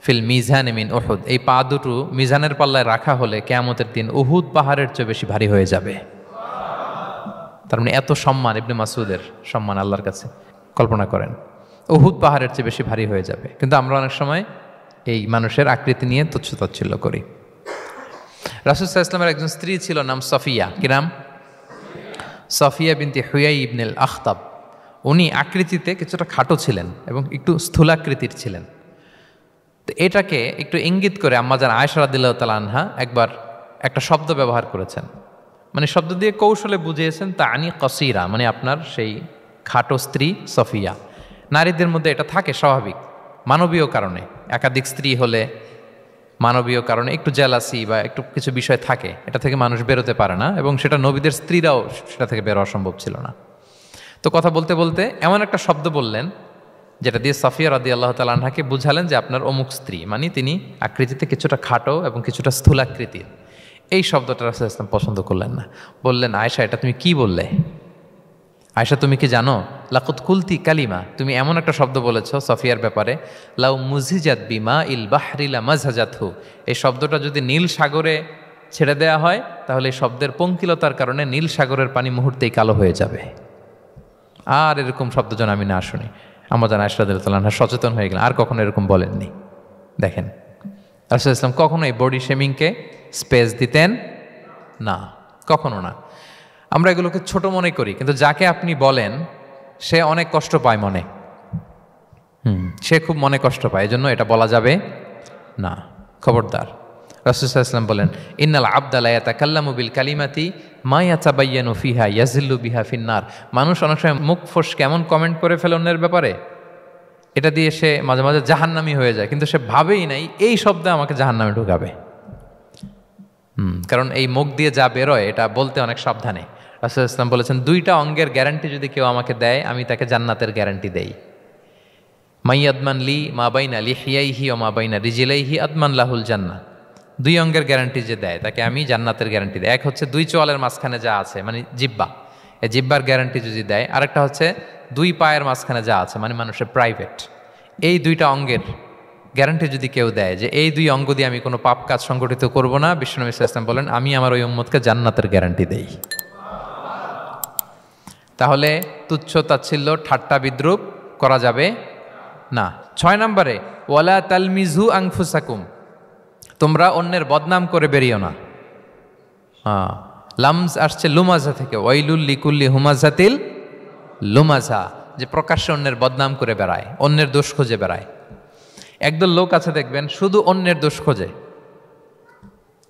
ফিল মিজান মিন উহুদ। এই পা দুটো মিজানের পাল্লায় রাখা হলে কিয়ামতের দিন উহুদ পাহাড়ের চেয়ে বেশি ভারী হয়ে যাবে। তার মানে এত সম্মান ইবনে মাসউদের, সম্মান আল্লাহর কাছে, কল্পনা করেন, উহুদ পাহাড়ের চেয়ে বেশি ভারী হয়ে যাবে। কিন্তু আমরা অনেক সময় এই মানুষের আকৃতি নিয়ে তুচ্ছ-তাচ্ছিল্য করি। রাসূল সাল্লাল্লাহু আলাইহি ওয়াসাল্লামের একজন স্ত্রী ছিল, নাম সফিয়া। কি নাম? সফিয়া বিনতে হুয়াই ইবনুল আখতাব, উনি আকৃতিতে কিছুটা খাটো ছিলেন এবং একটু স্থূলাকৃতির ছিলেন। তো এটাকে একটু ইঙ্গিত করে আম্মাজান আয়েশা রাদিয়াল্লাহু তাআলা আনহা একবার একটা শব্দ ব্যবহার করেছেন, মানে শব্দ দিয়ে কৌশলে বুঝিয়েছেন তানি কসিরা, মানে আপনার সেই খাটো স্ত্রী সফিয়া। নারীদের মধ্যে এটা থাকে স্বাভাবিক, মানবীয় কারণে, একাধিক স্ত্রী হলে মানবীয় কারণে একটু জেলাসি বা একটু কিছু বিষয় থাকে, এটা থেকে মানুষ বেরোতে পারে না, এবং সেটা নবীদের স্ত্রীরাও সেটা থেকে বেরোয়া সম্ভব ছিল না। তো কথা বলতে বলতে এমন একটা শব্দ বললেন যেটা দিয়ে সফিয়া রাদিয়াল্লাহু তাআলা আনহাকে বুঝালেন যে আপনার অমুক স্ত্রী, মানে তিনি আকৃতিতে কিছুটা খাটো এবং কিছুটা স্থূলাকৃতির। এই শব্দটা রাসূলুল্লাহ সাল্লাল্লাহু আলাইহি ওয়াসাল্লাম পছন্দ করলেন না, বললেন আয়েশা এটা তুমি কি বললে? আয়েশা তুমি কি জানো, লাকুত কুলতি কালিমা, তুমি এমন একটা শব্দ বলেছ সফিয়ার ব্যাপারে, লাউ মুজিজাত বিমা ইল বাহরি লা মাজহাজাতহু, এই শব্দটা যদি নীল সাগরে ছেড়ে দেয়া হয় তাহলে এই শব্দের পঙ্কিলতার কারণে নীল সাগরের পানি মুহূর্তেই কালো হয়ে যাবে। আর এরকম শব্দ যেন আমি না শুনি। আম্মাজান আয়েশা রাদিয়াল্লাহু তাআলা আনহা সচেতন হয়ে গেলেন, আর কখনো এরকম বলেননি। দেখেন রাসূলুল্লাহ ইসলাম কখনো এই বডি শেমিংকে স্পেস দিতেন না, কখনো না। আমরা এগুলোকে ছোট মনে করি, কিন্তু যাকে আপনি বলেন সে অনেক কষ্ট পায় মনে, সে খুব মনে কষ্ট পায়, এজন্য এটা বলা যাবে না, খবরদার। রাসূলুল্লাহ সাল্লাল্লাহু আলাইহি ওয়াসাল্লাম বলেন ইন্নাল আবদা লা ইয়াতাকাল্লামু বিল কালিমাতি মা ইয়াতাবায়্যানু ফিহা ইয়াজিল্লু বিহা ফিন্নার। মানুষ অনেক সময় মুখ ফস কেমন কমেন্ট করে ফেলে অন্যের ব্যাপারে, এটা দিয়ে সে মাঝে মাঝে জাহান্নামী হয়ে যায়, কিন্তু সে ভাবেই নাই এই শব্দে আমাকে জাহান্নামে ঢুকাবে। কারণ এই মুখ দিয়ে যা বেরোয় এটা বলতে অনেক সাবধানে। রাসূলুল্লাহ ইসলাম বলেছেন দুইটা অঙ্গের গ্যারান্টি যদি কেউ আমাকে দেয় আমি তাকে জান্নাতের গ্যারান্টি দেই। মাইয়াদমান লি মা বাইনা লিহিয়াইহি ওয়া মা বাইনা রিজিলাইহি আদমান লাহুল জান্নাহ। দুই অঙ্গের গ্যারান্টি যে দেয় তাকে আমি জান্নাতের গ্যারান্টি দেয়। এক হচ্ছে দুই চোয়ালের মাঝখানে যা আছে মানে জিব্বা, এই জিব্বার গ্যারান্টি যদি দেয়। আরেকটা হচ্ছে দুই পায়ের মাঝখানে যা আছে মানে মানুষের প্রাইভেট। এই দুইটা অঙ্গের গ্যারান্টি যদি কেউ দেয় যে এই দুই অঙ্গ দিয়ে আমি কোনো পাপ কাজ সংগঠিত করব না, বিশ্বনবী সাল্লাল্লাহু আলাইহি ওয়াসাল্লাম বলেন আমি আমার ওই উম্মতকে জান্নাতের গ্যারান্টি দেই। তাহলে তুচ্ছ তাচ্ছিল্য ঠাট্টা বিদ্রুপ করা যাবে না। 6 নম্বরে ওয়ালা তালমিজু আনফুসাকুম, তোমরা অন্যের বদনাম করে বেরিও না। লামজ আসছে লুমাজা থেকে, ওয়াইলুল লিকুল্লি হুমাজাতিল লুমাজা, যে প্রকাশ্যে অন্যের বদনাম করে বেড়ায়, অন্যের দোষ খুঁজে বেড়ায়। একদল লোক আছে দেখবেন শুধু অন্যের দোষ খোঁজে,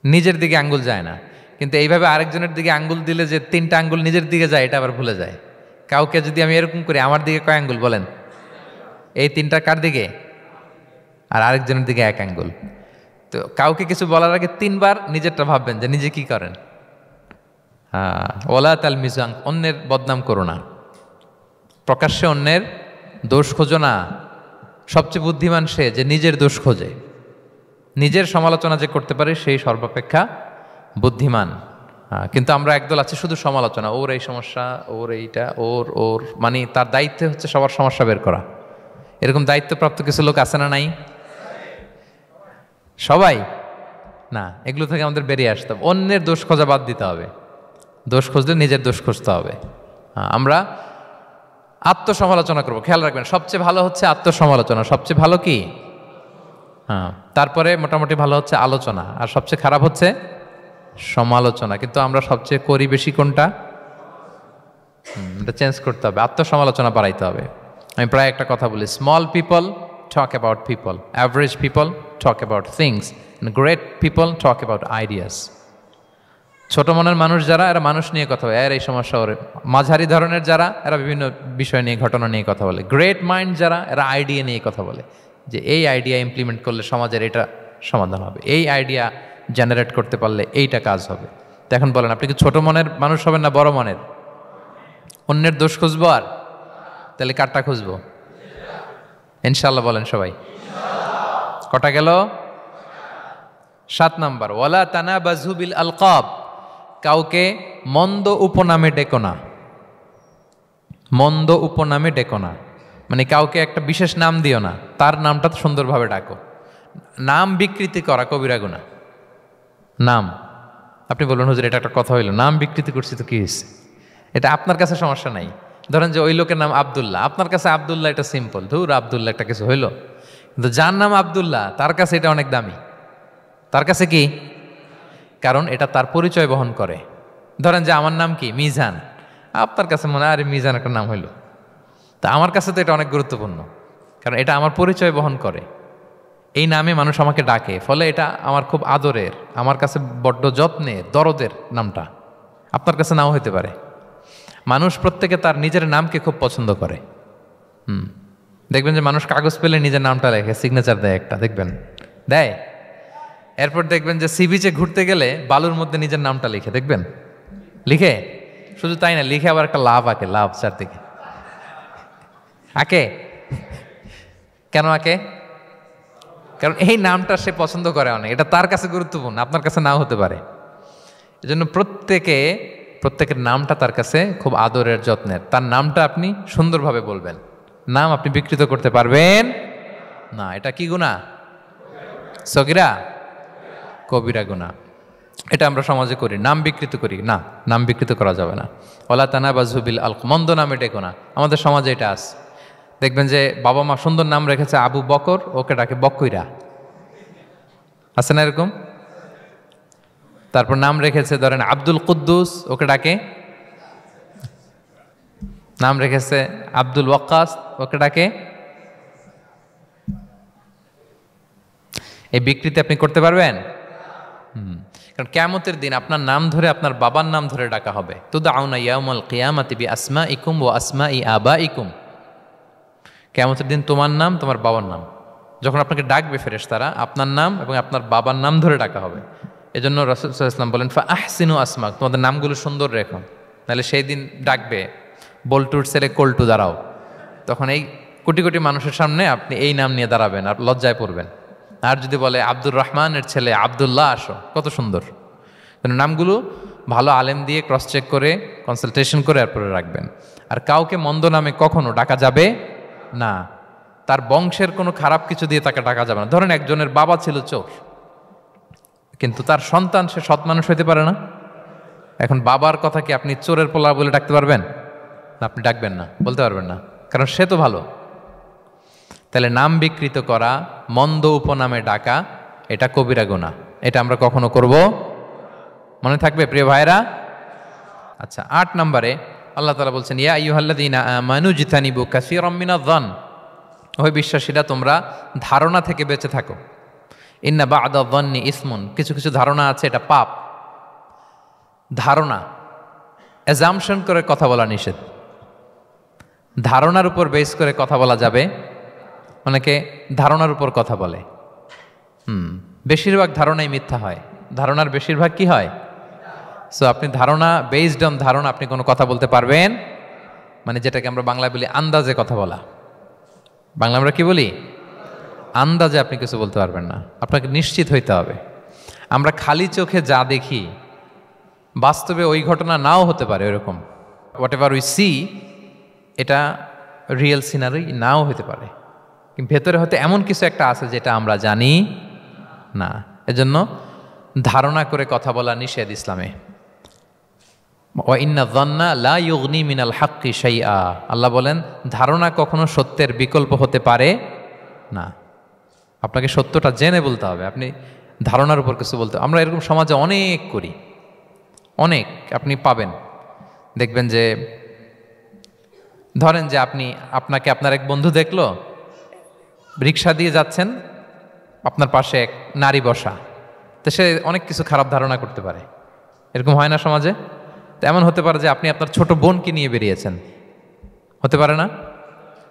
নিজের দিকে আঙ্গুল যায় না। কিন্তু এইভাবে আরেকজনের দিকে আঙ্গুল দিলে যে 3টা আঙ্গুল নিজের দিকে যায় এটা আবার ভুলে যায়। কাউকে যদি আমি এরকম করি আমার দিকে কয় আঙ্গুল বলেন? এই 3টা কার দিকে? আর আরেকজনের দিকে 1 আঙ্গুল। তো কাউকে কিছু বলার আগে 3 বার নিজেরটা ভাববেন যে নিজে কি করেন। ওয়ালা তালমিজু, অন্যের বদনাম করো না, প্রকাশ্যে অন্যের দোষ খোঁজো না। সবচেয়ে বুদ্ধিমান সে যে নিজের দোষ খোঁজে, নিজের সমালোচনা যে করতে পারে সেই সর্বাপেক্ষা বুদ্ধিমান। কিন্তু আমরা একদল আছে শুধু সমালোচনা, ওর এই সমস্যা, ওর এইটা, ওর ওর মানে তার দায়িত্ব হচ্ছে সবার সমস্যা বের করা। এরকম দায়িত্বপ্রাপ্ত কিছু লোক আছে না নাই? সবাই না, এগুলো থেকে আমাদের বেরিয়ে আসতে হবে। অন্যের দোষ খোঁজা বাদ দিতে হবে, দোষ খুঁজলে নিজের দোষ খুঁজতে হবে। আমরা আত্মসমালোচনা করবো, খেয়াল রাখবেন সবচেয়ে ভালো হচ্ছে আত্মসমালোচনা, সবচেয়ে ভালো কি? তারপরে মোটামুটি ভালো হচ্ছে আলোচনা, আর সবচেয়ে খারাপ হচ্ছে সমালোচনা। কিন্তু আমরা সবচেয়ে করি বেশি কোনটা? এটা চেঞ্জ করতে হবে, আত্মসমালোচনা বাড়াইতে হবে। আমি প্রায় একটা কথা বলি, small people talk about people, average people talk about things, great people talk about ideas. ছোট মনের মানুষ যারা, এরা মানুষ নিয়ে কথা বলে, এর এই সমস্যা ওর। মাঝারি ধরনের যারা, এরা বিভিন্ন বিষয় নিয়ে, ঘটনা নিয়ে কথা বলে। গ্রেট মাইন্ড যারা, এরা আইডিয়া নিয়ে কথা বলে, যে এই আইডিয়া ইমপ্লিমেন্ট করলে সমাজের এটা সমাধান হবে, এই আইডিয়া জেনারেট করতে পারলে এইটা কাজ হবে। তো এখন বলেন আপনি কি ছোট মনের মানুষ হবেন না বড় মনের? অন্যের দোষ খুঁজবো আর তাহলে কারটা খুঁজবো? ইনশাল্লাহ বলেন সবাই। কটা গেল? 7 নাম্বার ওয়ালা তানাবাজু বিল আলকাব, কাউকে মন্দ উপনামে ডেকো না। মন্দ উপনামে ডেকো না মানে কাউকে একটা বিশেষ নাম দিও না, তার নামটা সুন্দরভাবে ডাকো। নাম বিকৃতি করা কবিরা গুনাহ। নাম আপনি বলুন হুজুর এটা একটা কথা হইলো, নাম বিকৃতি করছি তো কি হয়েছে? এটা আপনার কাছে সমস্যা নাই। ধরেন যে ওই লোকের নাম আব্দুল্লাহ, আপনার কাছে আব্দুল্লাহ এটা সিম্পল, ধুর আব্দুল্লাহ একটা কিছু হইলো। কিন্তু যার নাম আব্দুল্লাহ তার কাছে এটা অনেক দামি। তার কাছে কি? কারণ এটা তার পরিচয় বহন করে। ধরেন যে আমার নাম কি? মিজান। আপনার কাছে মনে হয় আরে মিজান একটা নাম হইল, তা আমার কাছে তো এটা অনেক গুরুত্বপূর্ণ, কারণ এটা আমার পরিচয় বহন করে। এই নামে মানুষ আমাকে ডাকে, ফলে এটা আমার খুব আদরের, আমার কাছে বড্ড যত্নের, দরদের নামটা। আপনার কাছে নাও হইতে পারে। মানুষ প্রত্যেকে তার নিজের নামকে খুব পছন্দ করে। দেখবেন যে মানুষ কাগজ পেলে নিজের নামটা লেখে, সিগনেচার দেয় একটা, দেখবেন দেয়। এরপর দেখবেন যে সি বিচে ঘুরতে গেলে বালুর মধ্যে নিজের নামটা লিখে, দেখবেন লিখে। শুধু তাই না, লিখে আবার একটা লাভ আঁকে, লাভ চারদিকে আঁকে। কেন আঁকে? কারণ এই নামটা সে পছন্দ করে অনেক, এটা তার কাছে গুরুত্বপূর্ণ, আপনার কাছে নাও হতে পারে। এজন্য প্রত্যেকের নামটা তার কাছে খুব আদরের, যত্নের। তার নামটা আপনি সুন্দরভাবে বলবেন। নাম আপনি বিকৃত করতে পারবেন না। এটা কি গুনাহ? সগীরা কবিরা গুনাহ। এটা আমরা সমাজে করি, নাম বিকৃত করি। না, নাম বিকৃত করা যাবে না। ওয়ালা তানাবাযু বিল আলকাব, মন্দ নামে ডেকো না। আমাদের সমাজে এটা আছে। দেখবেন যে বাবা মা সুন্দর নাম রেখেছে আবু বকর, ওকে ডাকে বকইরা, আছে না এরকম? তারপর নাম রেখেছে ধরেন আব্দুল কুদ্দুস, ওকে ডাকে। নাম রেখেছে আব্দুল ওয়াক্কাস, ওকে ডাকে। এই বিকৃতি আপনি করতে পারবেন? কারণ কিয়ামতের দিন আপনার নাম ধরে, আপনার বাবার নাম ধরে ডাকা হবে। তুদআউনা ইয়াউমাল কিয়ামাতি বিআসমাইকুম ওয়া আসমাই আবাইকুম। কিয়ামতের দিন তোমার নাম, তোমার বাবার নাম, যখন আপনাকে ডাকবে ফেরেশতারা, আপনার নাম এবং আপনার বাবার নাম ধরে ডাকা হবে। এজন্য রাসূল সাল্লাল্লাহু আলাইহি ওয়াসাল্লাম বলেন, ফাআহসিনু আসমাক, তোমাদের নামগুলো সুন্দর রেখো, নাহলে সেই দিন ডাকবে বল্টুর ছেলে কল্টু দাঁড়াও, তখন এই কোটি কোটি মানুষের সামনে আপনি এই নাম নিয়ে দাঁড়াবেন আর লজ্জায় পড়বেন। আর যদি বলে আব্দুর রহমানের ছেলে আব্দুল্লাহ, আসো, কত সুন্দর। নামগুলো ভালো আলেম দিয়ে ক্রস চেক করে, কনসালটেশন করে এরপরে রাখবেন। আর কাউকে মন্দ নামে কখনো ডাকা যাবে না। তার বংশের কোনো খারাপ কিছু দিয়ে তাকে ডাকা যাবে না। ধরেন একজনের বাবা ছিল চোর, কিন্তু তার সন্তান সে সৎ মানুষ হইতে পারে না। এখন বাবার কথা কি আপনি চোরের পোলা বলে ডাকতে পারবেন? আপনি ডাকবেন না, বলতে পারবেন না, কারণ সে তো ভালো। তাহলে নাম বিকৃত করা, মন্দ উপনামে ডাকা, এটা কবিরা গুনাহ। এটা আমরা কখনো করব? মনে থাকবে প্রিয় ভাইরা? আচ্ছা, 8 নম্বরে আল্লাহ তাআলা বলছেন, ইয়া আইয়ুহাল্লাযীনা আমানু জিতানিবু কাসীরাম মিনায-যন, ওই বিশ্বাসীরা তোমরা ধারণা থেকে বেঁচে থাকো। ইন্না বা'দা-যন্নি ইসমুন, কিছু কিছু ধারণা আছে এটা পাপ। ধারণা, অ্যাজাম্পশন করে কথা বলা নিষেধ। ধারণার উপর বেস করে কথা বলা যাবে। অনেকে ধারণার উপর কথা বলে। বেশিরভাগ ধারণাই মিথ্যা হয়। ধারণার বেশিরভাগ কি হয়? সো আপনি ধারণা, বেসড অন ধারণা আপনি কোনো কথা বলতে পারবেন, মানে যেটাকে আমরা বাংলায় বলি আন্দাজে কথা বলা। বাংলা আমরা কি বলি? আন্দাজে আপনি কিছু বলতে পারবেন না, আপনাকে নিশ্চিত হইতে হবে। আমরা খালি চোখে যা দেখি, বাস্তবে ওই ঘটনা নাও হতে পারে এরকম। হোয়াট এভার উই সি, এটা রিয়েল সিনারি নাও হতে পারে, কিন্তু ভেতরে হয়তো এমন কিছু একটা আছে যেটা আমরা জানি না। এজন্য ধারণা করে কথা বলা নিষেধ ইসলামে। ওয়া ইন্না যান্না লা ইউগনি মিনাল হাক্কি শাইআ, আল্লাহ বলেন ধারণা কখনো সত্যের বিকল্প হতে পারে না। আপনাকে সত্যটা জেনে বলতে হবে, আপনি ধারণার উপর কিছু বলতে। আমরা এরকম সমাজে অনেক করি, অনেক আপনি পাবেন। দেখবেন যে ধরেন যে আপনাকে আপনার এক বন্ধু দেখলো, রিক্সা দিয়ে যাচ্ছেন, আপনার পাশে এক নারী বসা, তো সে অনেক কিছু খারাপ ধারণা করতে পারে। এরকম হয় না সমাজে? তো এমন হতে পারে যে আপনি আপনার ছোট বোনকে নিয়ে বেরিয়েছেন, হতে পারে না?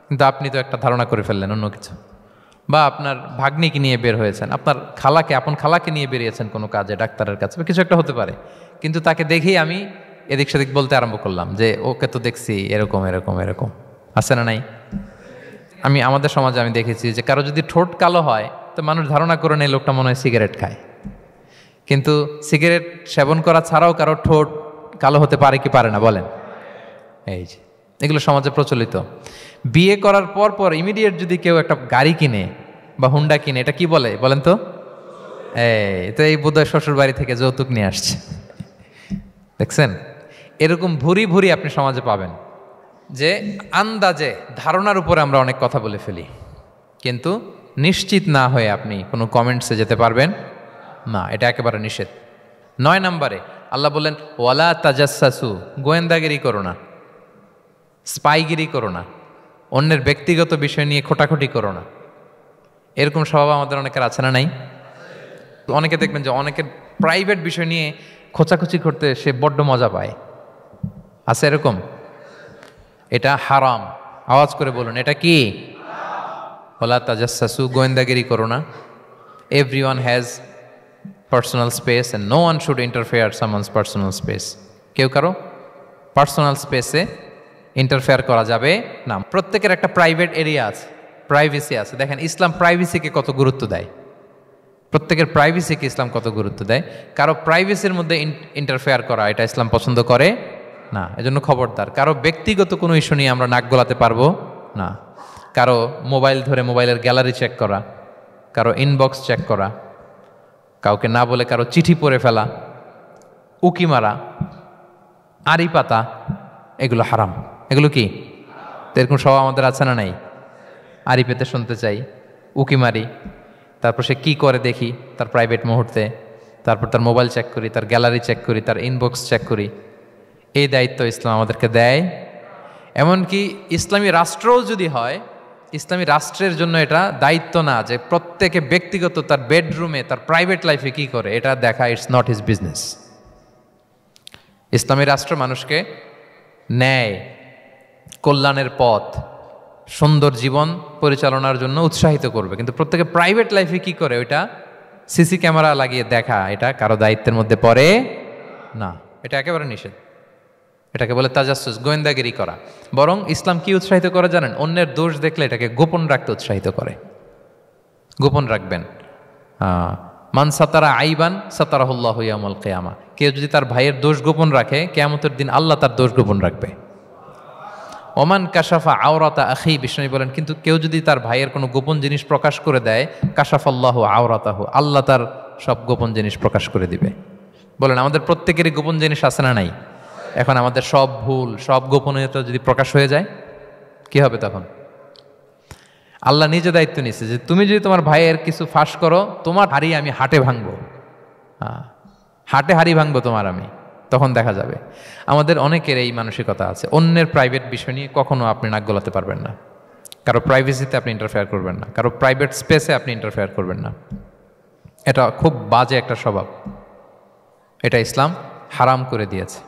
কিন্তু আপনি তো একটা ধারণা করে ফেললেন অন্য কিছু। বা আপনার ভাগ্নিকে নিয়ে বের হয়েছেন, আপনার আপন খালাকে নিয়ে বেরিয়েছেন কোনো কাজে, ডাক্তারের কাছে, বা কিছু একটা হতে পারে। কিন্তু তাকে দেখেই আমি এদিক সেদিক বলতে আরম্ভ করলাম যে ওকে তো দেখছি এরকম এরকম এরকম, আছে না নাই? আমাদের সমাজে আমি দেখেছি যে কারো যদি ঠোঁট কালো হয় তো মানুষ ধারণা করে নেয় লোকটা মনে হয় সিগারেট খায়। কিন্তু সিগারেট সেবন করা ছাড়াও কারো ঠোঁট কালো হতে পারে কি পারে না বলেন? এই যে এগুলো সমাজে প্রচলিত। বিয়ে করার পর ইমিডিয়েট যদি কেউ একটা গাড়ি কিনে বা হুন্ডা কিনে, এটা কি বলে বলেন তো? এই বোধহয় শ্বশুর বাড়ি থেকে যৌতুক নিয়ে আসছে। দেখছেন, এরকম ভুরি ভুরি আপনি সমাজে পাবেন যে আন্দাজে ধারণার উপরে আমরা অনেক কথা বলে ফেলি, কিন্তু নিশ্চিত না হয়ে আপনি কোনো কমেন্টসে যেতে পারবেন না, এটা একেবারে নিষেধ। 9 নম্বরে আল্লাহ বললেন ওয়ালা তাজাসসু, গোয়েন্দাগিরি করো না। স্পাইগিরি করো না, অন্যের ব্যক্তিগত বিষয় নিয়ে খোটাখুটি করো না। এরকম স্বভাব আমাদের অনেকের আছে না নাই? অনেকে দেখবেন যে অনেকের প্রাইভেট বিষয় নিয়ে খোঁচাখুচি করতে সে বড্ড মজা পায়। আছে এরকম? এটা হারাম। আওয়াজ করে বলুন, এটা কি? ওয়ালা তাজাসসু, গোয়েন্দাগিরি করো না। Everyone has personal space and no one should interfere someone's personal space. কেউ কারো পার্সোনাল স্পেসে ইন্টারফেয়ার করা যাবে না। প্রত্যেকের একটা প্রাইভেট এরিয়া আছে, প্রাইভেসি আছে। দেখেন ইসলাম প্রাইভেসিকে কত গুরুত্ব দেয়। প্রত্যেকের প্রাইভেসিকে ইসলাম কত গুরুত্ব দেয়। কারো প্রাইভেসির মধ্যে ইন্টারফেয়ার করা এটা ইসলাম পছন্দ করে না। এজন্য খবরদার, কারো ব্যক্তিগত কোনো ইস্যু নিয়ে আমরা নাক গলাতে পারবো না। কারো মোবাইল ধরে মোবাইলের গ্যালারি চেক করা, কারো ইনবক্স চেক করা, কাউকে না বলে কারো চিঠি পড়ে ফেলা, উকি মারা, আড়ি পাতা, এগুলো হারাম। এগুলো কি? তো এরকম সব আমাদের আছে না নাই? আড়ি পেতে শুনতে চাই, উকি মারি, তারপর সে কি করে দেখি তার প্রাইভেট মুহূর্তে, তারপর তার মোবাইল চেক করি, তার গ্যালারি চেক করি, তার ইনবক্স চেক করি। এই দায়িত্ব ইসলাম আমাদেরকে দেয়। এমনকি ইসলামী রাষ্ট্রও যদি হয়, ইসলামী রাষ্ট্রের জন্য এটা দায়িত্ব না যে প্রত্যেকে ব্যক্তিগত তার বেডরুমে তার প্রাইভেট লাইফে কি করে এটা দেখা। It's not his business. ইসলামী রাষ্ট্র মানুষকে ন্যায়, কল্যাণের পথ, সুন্দর জীবন পরিচালনার জন্য উৎসাহিত করবে, কিন্তু প্রত্যেকে প্রাইভেট লাইফে কি করে ওইটা সিসি ক্যামেরা লাগিয়ে দেখা এটা কারো দায়িত্বের মধ্যে পড়ে না। এটা একেবারে নিষেধ। এটাকে বলে তাজাসসুস, গোয়েন্দাগিরি করা। বরং ইসলাম কি উৎসাহিত করে জানেন? অন্যের দোষ দেখলে এটাকে গোপন রাখতে উৎসাহিত করে। গোপন রাখবেন। মান সাতারা আইবান সাতারাহুল্লাহু ইয়াউমাল কিয়ামা। কেউ যদি তার ভাইয়ের দোষ গোপন রাখে, কিয়ামতের দিন আল্লাহ তার দোষ গোপন রাখবে। ওমান কাশাফা আওরাতা আখি, বিষ্ণু বলেন, কিন্তু কেউ যদি তার ভাইয়ের কোনো গোপন জিনিস প্রকাশ করে দেয়, কাশাফাল্লাহু আওরাতাহু, আল্লাহ তার সব গোপন জিনিস প্রকাশ করে দিবে। বলেন আমাদের প্রত্যেকেরই গোপন জিনিস আছে না নাই? এখন আমাদের সব ভুল, সব গোপনীয়তা যদি প্রকাশ হয়ে যায় কি হবে তখন? আল্লাহ নিজে দায়িত্ব নিচ্ছে যে তুমি যদি তোমার ভাইয়ের কিছু ফাঁস করো, তোমার হাড়ি আমি হাটে ভাঙবো। হাটে হাড়ি ভাঙবো তোমার আমি, তখন দেখা যাবে। আমাদের অনেকের এই মানসিকতা আছে, অন্যের প্রাইভেট বিষয় নিয়ে কখনো আপনি নাক গলাতে পারবেন না। কারো প্রাইভেসিতে আপনি ইন্টারফেয়ার করবেন না, কারো প্রাইভেট স্পেসে আপনি ইন্টারফেয়ার করবেন না। এটা খুব বাজে একটা স্বভাব। এটা ইসলাম হারাম করে দিয়েছে।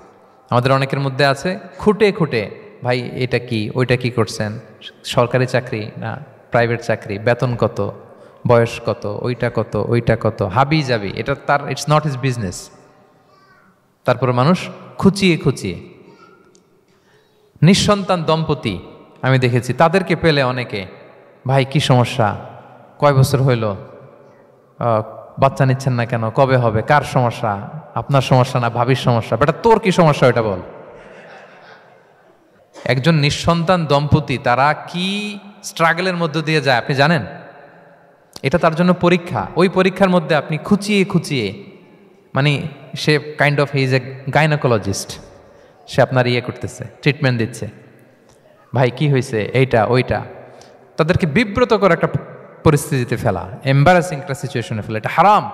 আমাদের অনেকের মধ্যে আছে খুঁটে খুঁটে, ভাই এটা কি, ওইটা কি করছেন, সরকারি চাকরি না প্রাইভেট চাকরি, বেতন কত, বয়স কত, ওইটা কত, ওইটা কত, হাবি যাবি, এটা তার, ইটস নট হিজ বিজনেস। তারপরে মানুষ খুঁচিয়ে খুঁচিয়ে। নিঃসন্তান দম্পতি আমি দেখেছি, তাদেরকে পেলে অনেকে, ভাই কি সমস্যা, কয় বছর হইল, বাচ্চা নিচ্ছেন না কেন, কবে হবে, কার সমস্যা, আপনার সমস্যা না ভাবির সমস্যা, বেটা তোর কি সমস্যা ওটা বল। একজন নিঃসন্তান দম্পতি তারা কি স্ট্রাগলের মধ্য দিয়ে যায় আপনি জানেন? এটা তার জন্য পরীক্ষা। ওই পরীক্ষার মধ্যে আপনি খুঁচিয়ে খুঁচিয়ে, মানে সে kind of he's a gynaecologist, সে আপনার ইয়ে করতেছে, ট্রিটমেন্ট দিচ্ছে, ভাই কি হয়েছে, এইটা ওইটা, তাদেরকে বিব্রত করে একটা পরিস্থিতিতে ফেলা, এম্বারাসিং একটা সিচুয়েশনে ফেলা, এটা হারাম।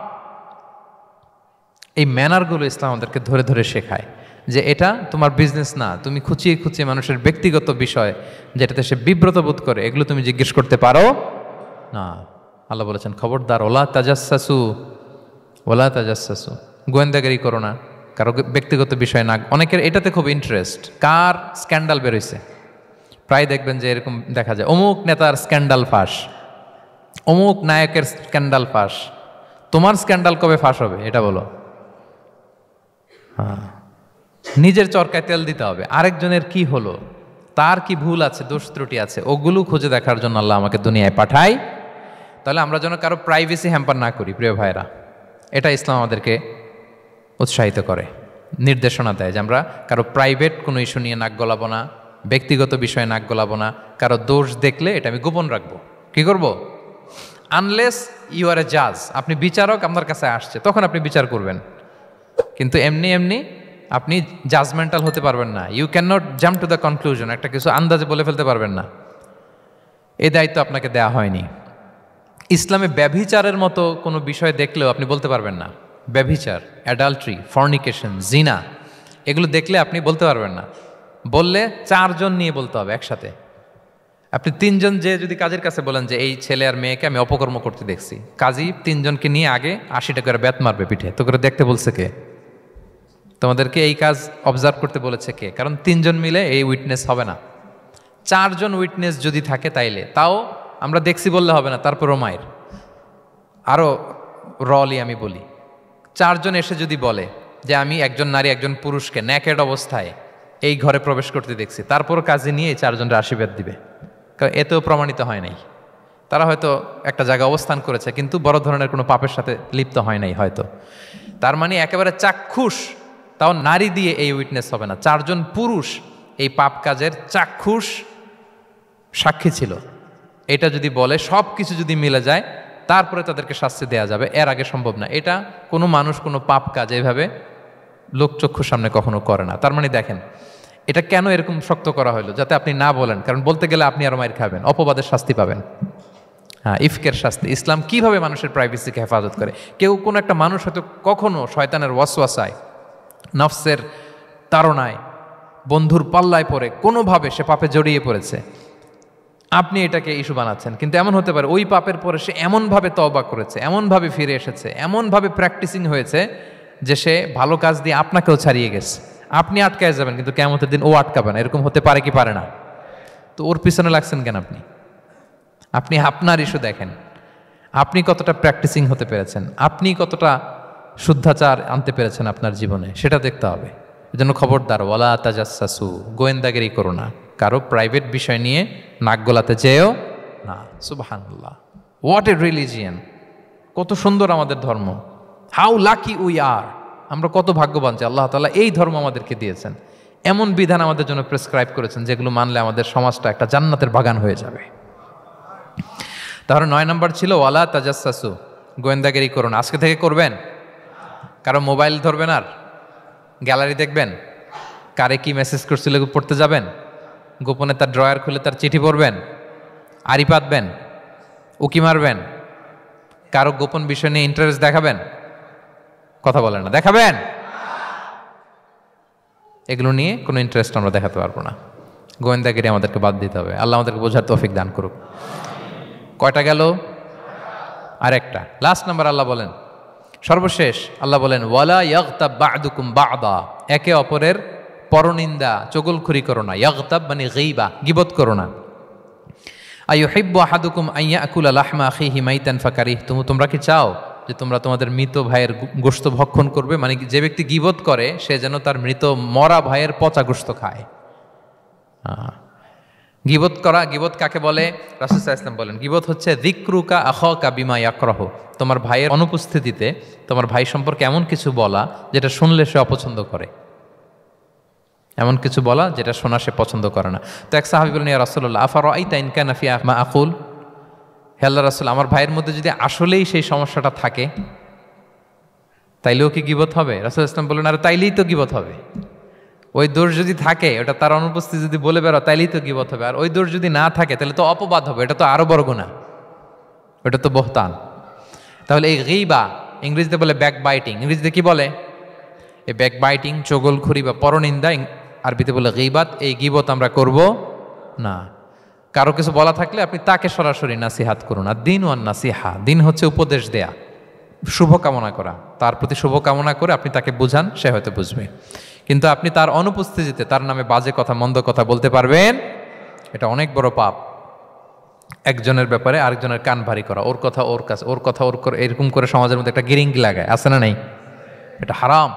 এই ম্যানারগুলো ইসলাম আমাদেরকে ধরে ধরে শেখায় যে এটা তোমার বিজনেস না, তুমি খুঁচিয়ে খুঁচিয়ে মানুষের ব্যক্তিগত বিষয় যেটাতে সে বিব্রত বোধ করে, এগুলো তুমি জিজ্ঞেস করতে পারো না। আল্লাহ বলেছেন খবরদার, ওলা তাজাসসু, ওলা তাজাসসু, গোয়েন্দাগিরি করো না, কারো ব্যক্তিগত বিষয় না। অনেকের এটাতে খুব ইন্টারেস্ট, কার স্ক্যান্ডাল বেরোইছে। প্রায় দেখবেন যে এরকম দেখা যায়, অমুক নেতার স্ক্যান্ডাল ফাঁস, অমুক নায়কের স্ক্যান্ডাল ফাঁস। তোমার স্ক্যান্ডাল কবে ফাঁস হবে এটা বলো? হ্যাঁ, নিজের চরকায় তেল দিতে হবে। আরেকজনের কি হলো, তার কি ভুল আছে, দোষ ত্রুটি আছে, ওগুলো খুঁজে দেখার জন্য আল্লাহ আমাকে দুনিয়ায় পাঠায়। তাহলে আমরা যেন কারো প্রাইভেসি হ্যাম্পার না করি প্রিয় ভাইরা। এটা ইসলাম আমাদেরকে উৎসাহিত করে, নির্দেশনা দেয় যে আমরা কারো প্রাইভেট কোনো ইস্যু নিয়ে নাক গলাবো না, ব্যক্তিগত বিষয়ে নাক গলাবো না। কারো দোষ দেখলে এটা আমি গোপন রাখবো। কি করব? আনলেস ইউ আর এ জাজ, আপনি বিচারক, আপনার কাছে আসছে, তখন আপনি বিচার করবেন। কিন্তু এমনি এমনি আপনি জাজমেন্টাল হতে পারবেন না। You can not jump to the conclusion, একটা কিছু আন্দাজে বলে ফেলতে পারবেন না। এই দায়িত্ব আপনাকে দেয়া হয়নি। ইসলামে ব্যভিচারের মতো কোনো বিষয় দেখলেও আপনি বলতে পারবেন না। ব্যভিচার, অ্যাডাল্ট্রি, ফর্নিকেশন, জিনা, এগুলো দেখলে আপনি বলতে পারবেন না। বললে 4 জন নিয়ে বলতে হবে একসাথে। আপনি 3 জন যে যদি কাজের কাছে বলেন যে এই ছেলে আর মেয়েকে আমি অপকর্ম করতে দেখছি, কাজী 3 জনকে নিয়ে আগে 80 টাকা করে ব্যাত মারবে পিঠে, তো করে দেখতে বলছে কে? তোমাদেরকে এই কাজ অবজার্ভ করতে বলেছে কে? কারণ 3 জন মিলে এই উইটনেস হবে না। 4 জন উইটনেস যদি থাকে তাইলে তাও আমরা দেখছি বললে হবে না, তারপরও মায়ের। আরও রলি আমি বলি, 4 জন এসে যদি বলে যে আমি একজন নারী একজন পুরুষকে ন্যাকেড অবস্থায় এই ঘরে প্রবেশ করতে দেখছি, তারপর কাজে নিয়ে এই 4 জনের আশীর্বাদ দিবে, কারণ এতেও প্রমাণিত হয় নাই। তারা হয়তো একটা জায়গায় অবস্থান করেছে কিন্তু বড় ধরনের কোনো পাপের সাথে লিপ্ত হয় নাই হয়তো। তার মানে একেবারে চাক্ষুষ, তাও নারী দিয়ে এই উইটনেস হবে না, 4 জন পুরুষ এই পাপ কাজের চাক্ষুষ সাক্ষী ছিল, এটা যদি বলে সব কিছু যদি মিলে যায় তারপরে তাদেরকে শাস্তি দেয়া যাবে, এর আগে সম্ভব না। এটা কোনো মানুষ কোনো পাপ কাজ এভাবে লোকচক্ষুর সামনে কখনো করে না। তার মানে দেখেন এটা কেন এরকম শক্ত করা হলো, যাতে আপনি না বলেন, কারণ বলতে গেলে আপনি আরো মাইর খাবেন, অপবাদের শাস্তি পাবেন। হ্যাঁ, ইফকের শাস্তি। ইসলাম কিভাবে মানুষের প্রাইভেসিকে হেফাজত করে। কেউ কোনো একটা মানুষ হয়তো কখনো শয়তানের ওয়াসওয়াসায়, নফসের তাড়নায়, বন্ধুর পাল্লায় পড়ে কোনোভাবে সে পাপে জড়িয়ে পড়েছে, আপনি এটাকে ইস্যু বানাচ্ছেন, কিন্তু এমন হতে পারে ওই পাপের পরে সে এমনভাবে তওবা করেছে, এমনভাবে ফিরে এসেছে, এমনভাবে প্র্যাকটিসিং হয়েছে যে সে ভালো কাজ দিয়ে আপনাকেও ছাড়িয়ে গেছে। আপনি আটকায় যাবেন কিন্তু কিয়ামতের দিন ও আটকাবে না। এরকম হতে পারে কি পারে না? তো ওর পিছনে লাগছেন কেন আপনি? আপনি আপনার ইস্যু দেখেন, আপনি কতটা প্র্যাকটিসিং হতে পেরেছেন, আপনি কতটা শুদ্ধাচার আনতে পেরেছেন আপনার জীবনে, সেটা দেখতে হবে। এজন্য খবরদার, ওয়ালা তাজাসসু, গোয়েন্দাগিরি করো না, কারো প্রাইভেট বিষয় নিয়ে নাক গলাতে যেও না। সুবহানাল্লাহ, হোয়াট এ রিলিজিয়ান! কত সুন্দর আমাদের ধর্ম, হাউ লাকি উই আর! আমরা কত ভাগ্যবান যে আল্লাহ তাআলা এই ধর্ম আমাদেরকে দিয়েছেন, এমন বিধান আমাদের জন্য প্রেসক্রাইব করেছেন যেগুলো মানলে আমাদের সমাজটা একটা জান্নাতের বাগান হয়ে যাবে। তাহলে 9 নম্বর ছিল ওয়ালা তাজাসসু, গোয়েন্দাগিরি করুন। আজকে থেকে করবেন। কারো মোবাইল ধরবেন, আর গ্যালারি দেখবেন, কারে কি মেসেজ করছিল পড়তে যাবেন, গোপনে তার ড্রয়ার খুলে তার চিঠি পড়বেন, আড়ি পাতবেন, উকি মারবেন, কারো গোপন বিষয় নিয়ে ইন্টারেস্ট দেখাবেন। কথা বলেন না, দেখাবেন? এগুলো নিয়ে কোনো ইন্টারেস্ট আমরা দেখাতে পারবো না। গোয়েন্দাগিরি আমাদেরকে বাদ দিতে হবে। আল্লাহ আমাদেরকে বোঝার তৌফিক দান করুক। কয়টা গেল? আর একটা, লাস্ট নাম্বার। আল্লাহ বলেন, সর্বশেষ আল্লাহ বলেন, ওয়ালা ইয়াগতাব বা'দুকুম বা'দা, একে অপরের পরনিন্দা চগলখুরি করো না। ইয়াগতাব মানে গীবা, গীবত করো না। আইয়ুহিব্বু আহাদুকুম আইয়াকুলা লাহমা আখিহি মাইতান ফাকারিহতুম, তোমরা কি চাও যে তোমরা তোমাদের মৃত ভাইয়ের গোশত ভক্ষণ করবে? মানে যে ব্যক্তি গীবত করে সে যেন তার মৃত মরা ভাইয়ের পচা গোশত খায়। গীবত করা, গীবত কাকে বলে? রাসূল সাল্লাল্লাহু আলাইহি ওয়াসাল্লাম বলেন, গীবত হচ্ছে যিকরুকা আখাকা বিমা ইয়াকরাহু, তোমার ভাইয়ের অনুপস্থিতিতে তোমার ভাই সম্পর্কে এমন কিছু বলা যেটা শুনলে সে অপছন্দ করে, এমন কিছু বলা যেটা শোনা সে পছন্দ করে না। তো এক সাহাবী বলেন, ইয়া রাসূলুল্লাহ আফারাআইতা ইন কানা ফি মা আকুল, হে আল্লাহর রাসূল, আমার ভাইয়ের মধ্যে যদি আসলেই সেই সমস্যাটা থাকে তাইলেও কি গীবত হবে? রাসূল সাল্লাল্লাহু আলাইহি ওয়াসাল্লাম বলেন, আরে তাইলেই তো গীবত হবে। ওই দোষ যদি থাকে, ওটা তার অনুপস্থিতি যদি বলে বেরো তাইলেই তো গীবত হবে। আর ওই দোষ যদি না থাকে তাহলে তো অপবাদ হবে, এটা তো আরো বড় গুনাহ, ওটা তো বহতান। তাহলে এই গীবা ইংরেজিতে বলে ব্যাক বাইটিং। ইংরেজিতে কি বলে? এই ব্যাক বাইটিং, চগলখুরি বা পরনিন্দা, আরবিতে বলে গীবাত। এই গীবত আমরা করব না। কারো কিছু বলা থাকলে আপনি তাকে সরাসরি নাসিহাত করুন। আর দিন ওয়ান নাসিহা, দিন হচ্ছে উপদেশ দেয়া, শুভকামনা করা, তার প্রতি শুভকামনা করে আপনি তাকে বুঝান, সে হয়তো বুঝবে। কিন্তু আপনি তার অনুপস্থিতিতে তার নামে বাজে কথা, মন্দ কথা বলতে পারবেন? এটা অনেক বড় পাপ। একজনের ব্যাপারে আরেকজনের কান ভারী করা, ওর কথা ওর কাছে, ওর কথা ওর করে, এরকম করে সমাজের মধ্যে একটা গিরিঙ্গি লাগায়, আছে না নাই? এটা হারাম।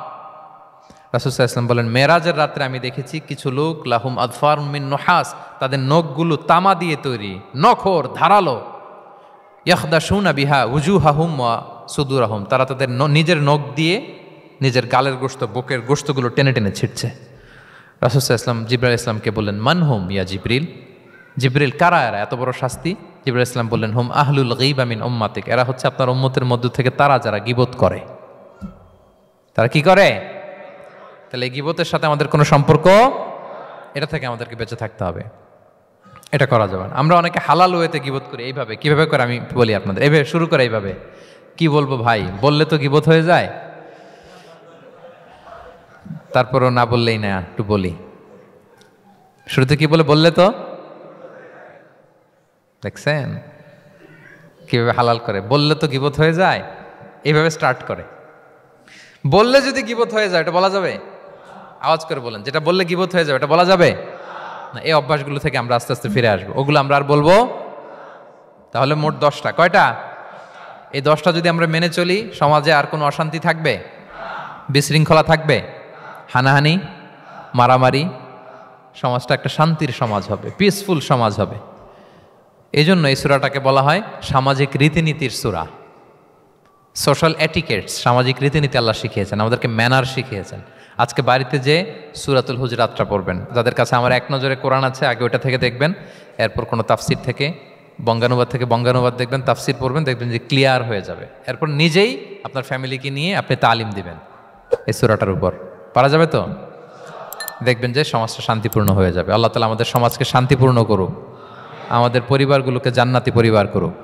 রাসূল সাল্লাল্লাহু আলাইহি ওয়াসাল্লাম বলেন, মেরাজের রাত্রে আমি দেখেছি কিছু লোক লাহুম আদফার মিন নুহাস, তাদের নখগুলো তামা দিয়ে তৈরি, নখর ধারালো, ইয়াখদাশুনা বিহা উজুহাহুম ওয়া সুদুরাহুম, তারা তাদের নিজের নখ দিয়ে নিজের গালের গোশত, বুকের গোশতগুলো টেনে টেনে ছিটছে। রাসূল সাল্লাল্লাহু আলাইহি ওয়াসাল্লাম জিবরাইল আলাইহিস সালামকে বললেন, মান হুম ইয়া জিবরিল, জিবরিল কারা এরা, এত বড় শাস্তি? জিবরাইল আলাইহিস সালাম বললেন, হুম আহলুল গীবা মিন উম্মাতিক, এরা হচ্ছে আপনার উম্মতের মধ্য থেকে তারা যারা গীবত করে। তারা কি করে? তাহলে এই গীবতের সাথে আমাদের কোনো সম্পর্ক, এটা থেকে আমাদেরকে বেঁচে থাকতে হবে, এটা করা যাবে না। আমরা অনেকে হালাল ওয়েতে গীবত করি। এইভাবে কিভাবে করে আমি বলি আপনাদের, এইভাবে শুরু করে, এইভাবে কি বলবো ভাই, বললে তো গীবত হয়ে যায়, তারপরও না বললেই না, একটু বলি। শুরুতে কি বলে বললে তো, দেখছেন কিভাবে হালাল করে, বললে তো গীবত হয়ে যায়, এইভাবে স্টার্ট করে। বললে যদি গীবত হয়ে যায় এটা বলা যাবে? আওয়াজ করে বলেন, যেটা বললে গীবত হয়ে যাবে এটা বলা যাবে না। এই অভ্যাসগুলো থেকে আমরা আস্তে আস্তে ফিরে আসবো, ওগুলো আমরা আর বলবো। তাহলে মোট 10টা, কয়টা? এই 10টা যদি আমরা মেনে চলি, সমাজে আর কোনো অশান্তি থাকবে? বিশৃঙ্খলা থাকবে? হানাহানি, মারামারি? সমাজটা একটা শান্তির সমাজ হবে, পিসফুল সমাজ হবে। এই জন্য এই সূরাটাকে বলা হয় সামাজিক রীতিনীতির সূরা। সোশ্যাল এটিকেটস, সামাজিক রীতিনীতি আল্লাহ শিখিয়েছেন আমাদেরকে, ম্যানার শিখিয়েছেন। আজকে বাড়িতে যে সূরাতুল হুজরাতটা পড়বেন, যাদের কাছে আমার এক নজরে কোরআন আছে আগে ওটা থেকে দেখবেন, এরপর কোনো তাফসির থেকে বঙ্গানুবাদ থেকে বঙ্গানুবাদ দেখবেন, তাফসির পড়বেন, দেখবেন যে ক্লিয়ার হয়ে যাবে। এরপর নিজেই আপনার ফ্যামিলিকে নিয়ে আপনি তালিম দিবেন এই সূরাটার উপর, পারা যাবে তো? দেখবেন যে সমাজটা শান্তিপূর্ণ হয়ে যাবে। আল্লাহ তাআলা আমাদের সমাজকে শান্তিপূর্ণ করুক, আমাদের পরিবারগুলোকে জান্নাতি পরিবার করুক।